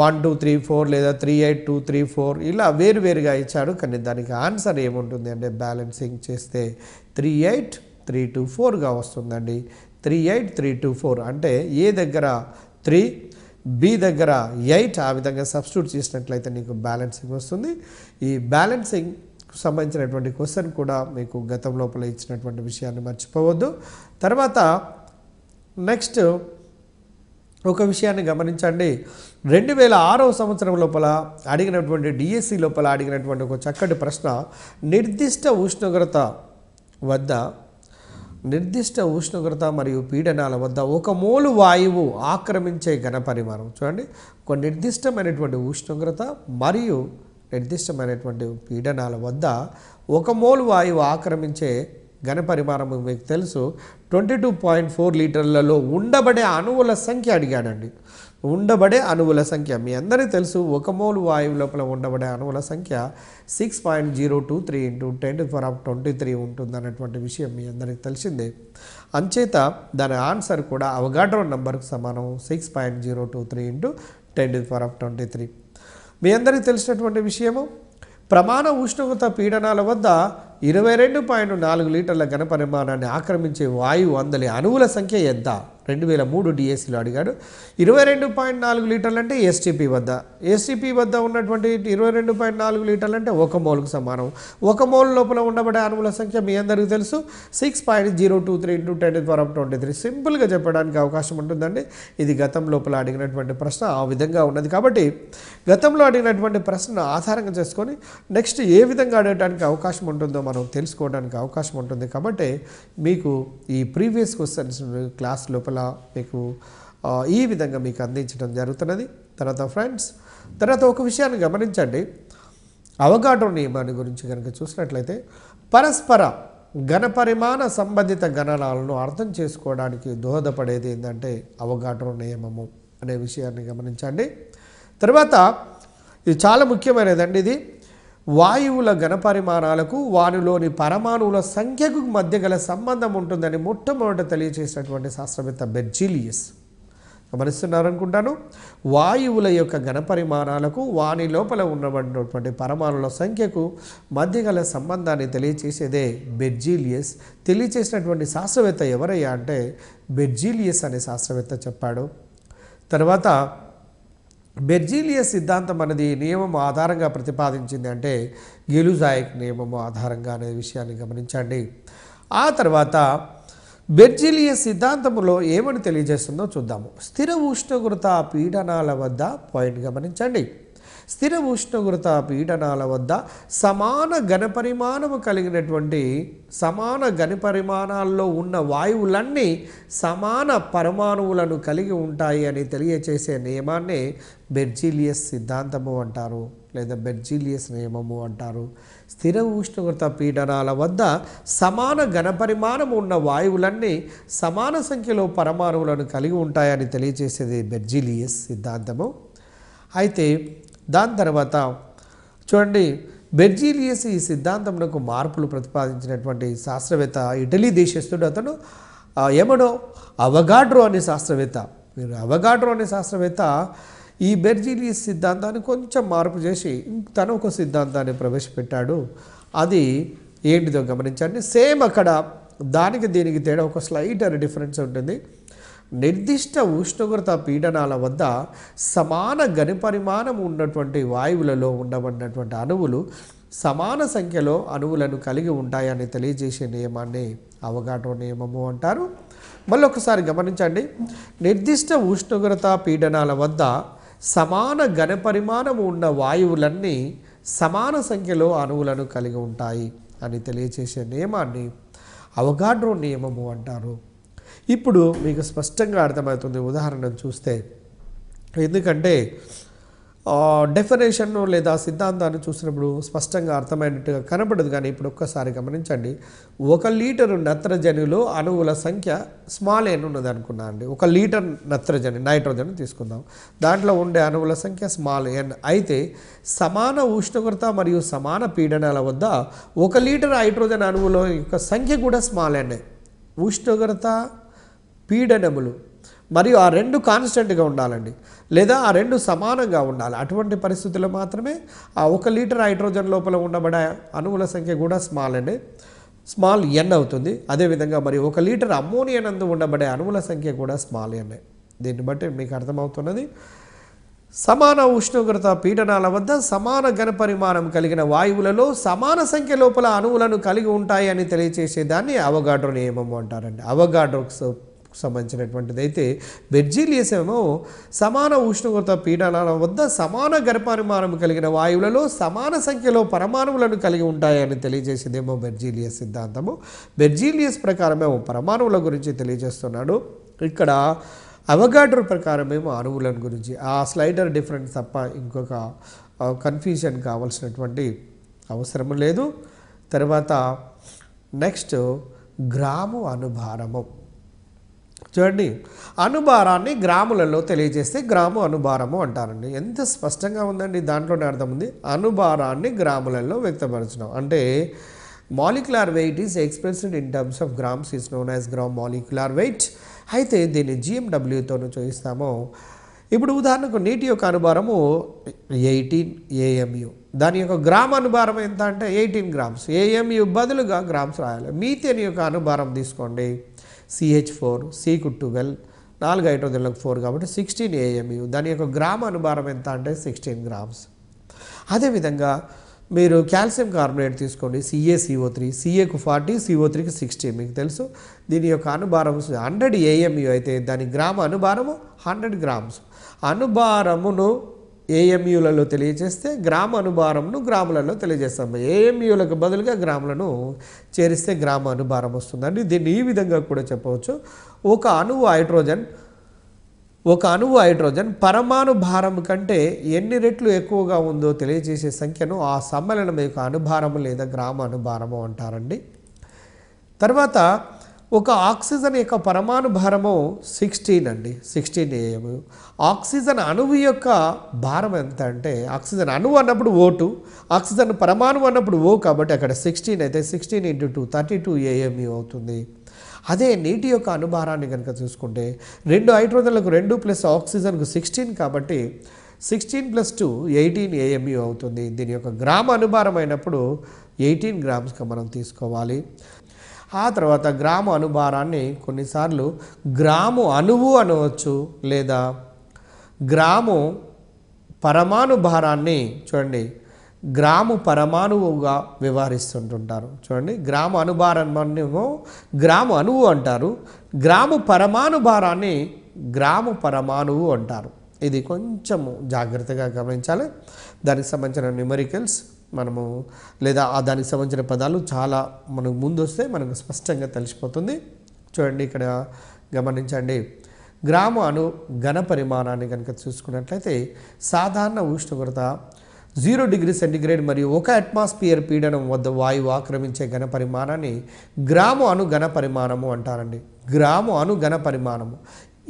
1 2 3 4 లేదా 3 8 2 3 4 ఇలా వేరువేరుగా ఇచ్చాడు. కానీ దానికి ఆన్సర్ ఏముంటుంది అంటే బ్యాలెన్సింగ్ చేస్తే 3 8 3 2 4గా వస్తుందండి. 3 8 3 2 4 అంటే ఏ దగ్గర 3, బి దగ్గర 8 ఆ విధంగా సబ్స్టిట్యూట్ చేసినట్లయితే నీకు బ్యాలెన్సింగ్ వస్తుంది. ఈ బ్యాలెన్సింగ్ సంబంధించినటువంటి క్వశ్చన్ కూడా మీకు గతం లోపల ఇచ్చినటువంటి విషయాన్ని మర్చిపోవద్దు. తర్వాత నెక్స్ట్ ఒక విషయాన్ని గమనించండి. 2006వ సంవత్సరం లోపల అడిగినటువంటి డిఎస్సి లోపల అడిగినటువంటి ఒక చక్కటి ప్రశ్న, నిర్దిష్ట ఉష్ణోగ్రత మరియు పీడనాల వద్ద 1 మోలు వాయువు ఆక్రమించే ఘనపరిమాణం. చూడండి, ఒక నిర్దిష్టమైనటువంటి ఉష్ణోగ్రత మరియు నిర్దిష్టమైనటువంటి పీడనాల వద్ద 1 మోలు వాయువు ఆక్రమించే ఘనపరిమాణం మీకు తెలుసు 22.4 లీటర్లలో ఉండబడే అణువుల సంఖ్య అడిగాడండి. ఉండబడే అణువుల సంఖ్య మీ అందరికీ తెలుసు. 1 మోలు వాయువు లోపల ఉండబడే అణువుల సంఖ్య 6.023 × 10⁻23 ఉంటుంది అన్నటువంటి విషయం మీ అందరికీ తెలిసిందే. అంచేత దాని ఆన్సర్ కూడా అవగాడ్రో నంబర్కు సమానం 6.023 × 10⁻23. మీ అందరికీ తెలిసినటువంటి విషయము, ప్రమాణ ఉష్ణోగ్రత పీడనాల వద్ద 22.4 లీటర్ల ఘనపరిమాణాన్ని ఆక్రమించే వాయువు అందలి అణువుల సంఖ్య ఎంత? 2003 డిఎస్సిలో అడిగాడు. 22.4 లీటర్లు అంటే ఎస్టీపీ వద్ద ఉన్నటువంటి 22.4 లీటర్లు అంటే 1 మోల్కు సమానం. 1 మోల్ లోపల ఉండబడే అణువుల సంఖ్య మీ అందరికీ తెలుసు 6.023 × 10⁻23. సింపుల్గా చెప్పడానికి అవకాశం ఉంటుందండి. ఇది గతం లోపల అడిగినటువంటి ప్రశ్న ఆ విధంగా ఉన్నది. కాబట్టి గతంలో అడిగినటువంటి ప్రశ్న ఆధారంగా చేసుకొని నెక్స్ట్ ఏ విధంగా అడగడానికి అవకాశం ఉంటుందో మనం తెలుసుకోవడానికి అవకాశం ఉంటుంది. కాబట్టి మీకు ఈ ప్రీవియస్ క్వశ్చన్స్ క్లాస్ లోపల మీకు ఈ విధంగా మీకు అందించడం జరుగుతున్నది. తర్వాత ఫ్రెండ్స్, తర్వాత ఒక విషయాన్ని గమనించండి. అవగాడ్రో నియమాన్ని గురించి కనుక చూసినట్లయితే పరస్పర ఘనపరిమాణ సంబంధిత గణనాలను అర్థం చేసుకోవడానికి దోహదపడేది ఏంటంటే అవగాడ్రో నియమము అనే విషయాన్ని గమనించండి. తర్వాత ఇది చాలా ముఖ్యమైనదండి. ఇది వాయువుల ఘనపరిమాణాలకు వానిలోని పరమాణువుల సంఖ్యకు మధ్య గల సంబంధం ఉంటుందని మొట్టమొదట తెలియజేసినటువంటి శాస్త్రవేత్త బెర్జీలియస్. గమనిస్తున్నారనుకుంటాను. వాయువుల యొక్క ఘనపరిమాణాలకు వాని లోపల ఉన్నటువంటి పరమాణువుల సంఖ్యకు మధ్య గల సంబంధాన్ని తెలియచేసేదే బెర్జీలియస్. తెలియచేసినటువంటి శాస్త్రవేత్త ఎవరయ్యా అంటే బెర్జీలియస్ అనే శాస్త్రవేత్త చెప్పాడు. తర్వాత బెర్జీలియస్ సిద్ధాంతం అనేది నియమం ఆధారంగా ప్రతిపాదించింది అంటే గెలుజాయిక్ నియమము ఆధారంగా అనే విషయాన్ని గమనించండి. ఆ తర్వాత బెర్జీలియస్ సిద్ధాంతంలో ఏమని తెలియజేస్తుందో చూద్దాము. స్థిర ఉష్ణోగ్రత పీడనాల వద్ద పాయింట్ గమనించండి. స్థిర ఉష్ణోగ్రత పీడనాల వద్ద సమాన ఘనపరిమాణము కలిగినటువంటి సమాన ఘనపరిమాణాల్లో ఉన్న వాయువులన్నీ సమాన పరమాణువులను కలిగి ఉంటాయి అని తెలియచేసే నియమాన్ని బెర్జీలియస్ సిద్ధాంతము అంటారు లేదా బెర్జీలియస్ నియమము అంటారు. స్థిర ఉష్ణోగ్రత పీడనాల వద్ద సమాన ఘనపరిమాణం ఉన్న వాయువులన్నీ సమాన సంఖ్యలో పరమాణువులను కలిగి ఉంటాయని తెలియచేసేది బెర్జీలియస్ సిద్ధాంతము. అయితే దాని తర్వాత చూడండి, బెర్జీలియస్ ఈ సిద్ధాంతంలో మార్పులు ప్రతిపాదించినటువంటి శాస్త్రవేత్త ఇటలీ దేశస్థుడు. అతను ఏమనో అవగాడ్రో అనే శాస్త్రవేత్త. మీరు అవగాడ్రో అనే శాస్త్రవేత్త ఈ బెర్జీలియస్ సిద్ధాంతాన్ని కొంచెం మార్పు చేసి తను ఒక సిద్ధాంతాన్ని ప్రవేశపెట్టాడు. అది ఏంటిదో గమనించండి. సేమ్ అక్కడ దానికి దీనికి తేడా ఒక స్లైట్ డిఫరెన్స్ ఉంటుంది. నిర్దిష్ట ఉష్ణోగ్రత పీడనాల వద్ద సమాన ఘనపరిమాణం ఉన్నటువంటి వాయువులలో ఉండబడినటువంటి అణువులు సమాన సంఖ్యలో అణువులను కలిగి ఉంటాయని తెలియజేసే నియమాన్ని అవగాడ్రో నియమము అంటారు. మళ్ళొకసారి గమనించండి. నిర్దిష్ట ఉష్ణోగ్రత పీడనాల వద్ద సమాన ఘనపరిమాణము ఉన్న వాయువులన్నీ సమాన సంఖ్యలో అణువులను కలిగి ఉంటాయి అని తెలియజేసే నియమాన్ని అవగాడ్రో నియమము అంటారు. ఇప్పుడు మీకు స్పష్టంగా అర్థమవుతుంది ఉదాహరణను చూస్తే. ఎందుకంటే డెఫినేషన్ లేదా సిద్ధాంతాన్ని చూసినప్పుడు స్పష్టంగా అర్థమైనట్టుగా కనపడదు. కానీ ఇప్పుడు ఒక్కసారి గమనించండి. 1 లీటరు నత్రజనిలో అణువుల సంఖ్య స్మాల్ n ఉన్నది అనుకున్నా అండి. 1 లీటర్ నైట్రోజన్ తీసుకుందాం. దాంట్లో ఉండే అణువుల సంఖ్య స్మాల్ n అయితే సమాన ఉష్ణోగ్రత మరియు సమాన పీడనాల వద్ద 1 లీటర్ హైడ్రోజన్ అణువుల యొక్క సంఖ్య కూడా స్మాల్ n. ఉష్ణోగ్రత పీడనములు మరియు ఆ రెండు కాన్స్టెంట్గా ఉండాలండి, లేదా ఆ రెండు సమానంగా ఉండాలి. అటువంటి పరిస్థితుల్లో మాత్రమే ఆ 1 లీటర్ హైడ్రోజన్ లోపల ఉండబడే అణువుల సంఖ్య కూడా స్మాల్ n అవుతుంది. అదేవిధంగా మరి 1 లీటర్ అమ్మోనియా నందు ఉండబడే అణువుల సంఖ్య కూడా స్మాల్ n. దీన్ని బట్టి మీకు అర్థమవుతున్నది, సమాన ఉష్ణోగ్రత పీడనాల వద్ద సమాన ఘనపరిమాణం కలిగిన వాయువులలో సమాన సంఖ్య లోపల అణువులను కలిగి ఉంటాయి అని తెలియచేసేదాన్ని అవగాడ్రో నియమము అంటారండి. అవగాడ్రోకు సంబంధించినటువంటిది అయితే బెర్జీలియస్ ఏమో సమాన ఉష్ణోగ్రత పీడనాల వద్ద సమాన ఘనపరిమాణం కలిగిన వాయువులలో సమాన సంఖ్యలో పరమాణువులను కలిగి ఉంటాయని తెలియజేసేదేమో బెర్జీలియస్ సిద్ధాంతము. బెర్జీలియస్ ప్రకారమేమో పరమాణువుల గురించి తెలియజేస్తున్నాడు. ఇక్కడ అవగాడ్రో ప్రకారమేమో అణువులను గురించి. ఆ స్లైడర్ డిఫరెన్స్ తప్ప ఇంకొక కన్ఫ్యూజన్ కావాల్సినటువంటి అవసరం లేదు. తర్వాత నెక్స్ట్ గ్రాము అణుభారము. చూడండి, అణుభారాన్ని గ్రాములలో తెలియజేస్తే గ్రాము అణుభారము అంటారండి. ఎంత స్పష్టంగా ఉందండి, దాంట్లోనే అర్థం ఉంది. అణుభారాన్ని గ్రాములలో వ్యక్తపరచడం అంటే molecular weight is expressed in terms of grams is known as gram molecular weight. అయితే దీన్ని GMWతోనూ చూపిస్తాము. ఇప్పుడు ఉదాహరణకు నీటి యొక్క అణుభారము 18 AMU. దాని యొక్క గ్రామ అనుభారం ఎంత అంటే 18 గ్రామ్స్. AMU బదులుగా గ్రామ్స్ రాయాలి. మీథేన్ యొక్క అనుభారం తీసుకోండి, CH4, Cకు 12, 4 హైడ్రోజన్లకు 4 కాబట్టి 16 AMU. దాని యొక్క గ్రామ అనుభారం ఎంత అంటే 16 గ్రామ్స్. అదేవిధంగా మీరు కాల్షియం కార్బోనేట్ తీసుకోండి, CaCO3, Caకు 40, CO3కి 60. మీకు తెలుసు దీని యొక్క అనుభారం 100 AMU అయితే దాని గ్రామ అనుభారము 100 గ్రామ్స్. అనుభారమును AMUలలో తెలియజేస్తే గ్రామ అనుభారమును గ్రాములలో తెలియజేస్తాము. AMUలకు బదులుగా గ్రాములను చేరిస్తే గ్రామ అనుభారం వస్తుందండి. దీన్ని ఈ విధంగా కూడా చెప్పవచ్చు. ఒక అణువు హైడ్రోజన్ పరమాణు భారం కంటే ఎన్ని రెట్లు ఎక్కువగా ఉందో తెలియజేసే సంఖ్యను ఆ సమ్మేళనం యొక్క అనుభారము లేదా గ్రామ అనుభారము అంటారండి. తర్వాత ఒక ఆక్సిజన్ యొక్క పరమాణు భారము 16 అండి, 16 AMU. ఆక్సిజన్ అణువు యొక్క భారం ఎంత అంటే, ఆక్సిజన్ అణువు అన్నప్పుడు O2, ఆక్సిజన్ పరమాణువు అన్నప్పుడు O కాబట్టి అక్కడ 16 అయితే 16 × 2 32 AMU అవుతుంది. అదే నీటి యొక్క అనుభారాన్ని కనుక చూసుకుంటే 2 హైడ్రోజన్లకు 2 ప్లస్ ఆక్సిజన్కు 16 కాబట్టి 16 + 2 18 AMU అవుతుంది. దీని యొక్క గ్రామ అనుభారం అయినప్పుడు 18 గ్రామ్స్గా మనం తీసుకోవాలి. ఆ తర్వాత గ్రామ అనుభారాన్ని కొన్నిసార్లు గ్రాము అణువు అనవచ్చు, లేదా గ్రాము పరమాణు భారాన్ని చూడండి గ్రాము పరమాణువుగా వ్యవహరిస్తుంటుంటారు. చూడండి, గ్రాము అనుభారాన్నేమో గ్రాము అణువు అంటారు, గ్రాము పరమాణు భారాన్ని గ్రాము పరమాణువు అంటారు. ఇది కొంచెము జాగ్రత్తగా గమనించాలి. దానికి సంబంధించిన న్యూమరికల్స్ మనము లేదా దానికి సంబంధించిన పదాలు చాలా మనకు ముందు వస్తే మనకు స్పష్టంగా తెలిసిపోతుంది. చూడండి, ఇక్కడ గమనించండి. గ్రామ అణు ఘన పరిమాణాన్ని కనుక చూసుకున్నట్లయితే సాధారణ ఉష్ణోగ్రత 0 డిగ్రీ సెంటీగ్రేడ్ మరియు 1 అట్మాస్ఫియర్ పీడనం వద్ద వాయువు ఆక్రమించే ఘన పరిమాణాన్ని గ్రాము అణు ఘన పరిమాణము అంటారండి. గ్రాము అణు ఘన పరిమాణము.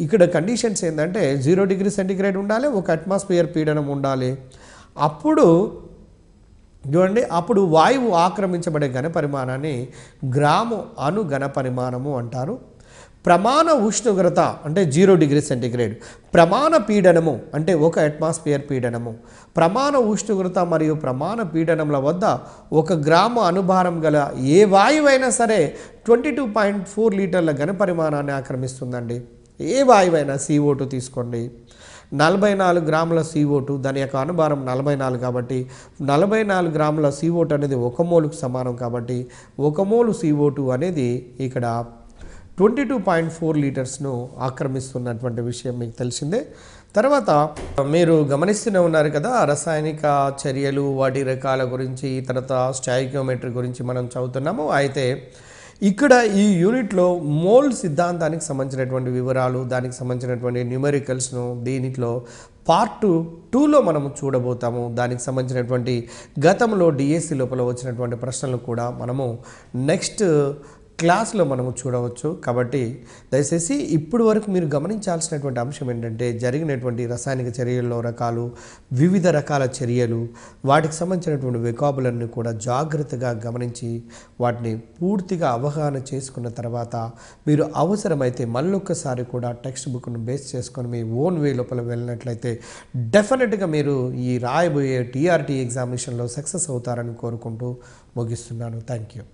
ఇక్కడ కండిషన్స్ ఏంటంటే 0 డిగ్రీ సెంటీగ్రేడ్ ఉండాలి, 1 అట్మాస్ఫియర్ పీడనం ఉండాలి. అప్పుడు చూడండి, అప్పుడు వాయువు ఆక్రమించబడే ఘన పరిమాణాన్ని గ్రాము అణు ఘన పరిమాణము అంటారు. ప్రమాణ ఉష్ణోగ్రత అంటే 0 డిగ్రీ సెంటీగ్రేడ్, ప్రమాణ పీడనము అంటే 1 అట్మాస్ఫియర్ పీడనము. ప్రమాణ ఉష్ణోగ్రత మరియు ప్రమాణ పీడనముల వద్ద 1 గ్రాము అనుభారం గల ఏ వాయువైనా సరే 22.4 లీటర్ల ఘన పరిమాణాన్ని ఆక్రమిస్తుందండి. ఏ వాయువైనా CO2 తీసుకోండి, 44 గ్రాముల CO2, దాని యొక్క అణుభారం 44 కాబట్టి 44 గ్రాముల CO2 అనేది 1 మోలుకు సమానం కాబట్టి 1 మోలు CO2 అనేది ఇక్కడ 22.4 లీటర్స్ను ఆక్రమిస్తున్నటువంటి విషయం మీకు తెలిసిందే. తర్వాత మీరు గమనిస్తూనే ఉన్నారు కదా, రసాయనిక చర్యలు వాటి రకాల గురించి, తర్వాత స్టాయికియోమెట్రీ గురించి మనం చదువుతున్నాము. అయితే ఇక్కడ ఈ యూనిట్లో మోల్ సిద్ధాంతానికి సంబంధించినటువంటి వివరాలు, దానికి సంబంధించినటువంటి న్యూమెరికల్స్ను దీనిలో పార్ట్ 2లో మనము చూడబోతాము. దానికి సంబంధించినటువంటి గతంలో డిఎస్సి లోపల వచ్చినటువంటి ప్రశ్నలు కూడా మనము నెక్స్ట్ క్లాస్లో మనము చూడవచ్చు. కాబట్టి దయచేసి ఇప్పటి వరకు మీరు గమనించాల్సినటువంటి అంశం ఏంటంటే, జరిగినటువంటి రసాయనిక చర్యల్లో రకాలు, వివిధ రకాల చర్యలు, వాటికి సంబంధించినటువంటి వెకాబులర్ని కూడా జాగ్రత్తగా గమనించి వాటిని పూర్తిగా అవగాహన చేసుకున్న తర్వాత మీరు అవసరమైతే మళ్ళొక్కసారి కూడా టెక్స్ట్ బుక్ను బేస్ చేసుకొని మీ ఓన్ వే లోపల వెళ్ళినట్లయితే డెఫినెట్గా మీరు ఈ రాయబోయే టీఆర్టీ ఎగ్జామినేషన్లో సక్సెస్ అవుతారని కోరుకుంటూ ముగిస్తున్నాను. Thank you.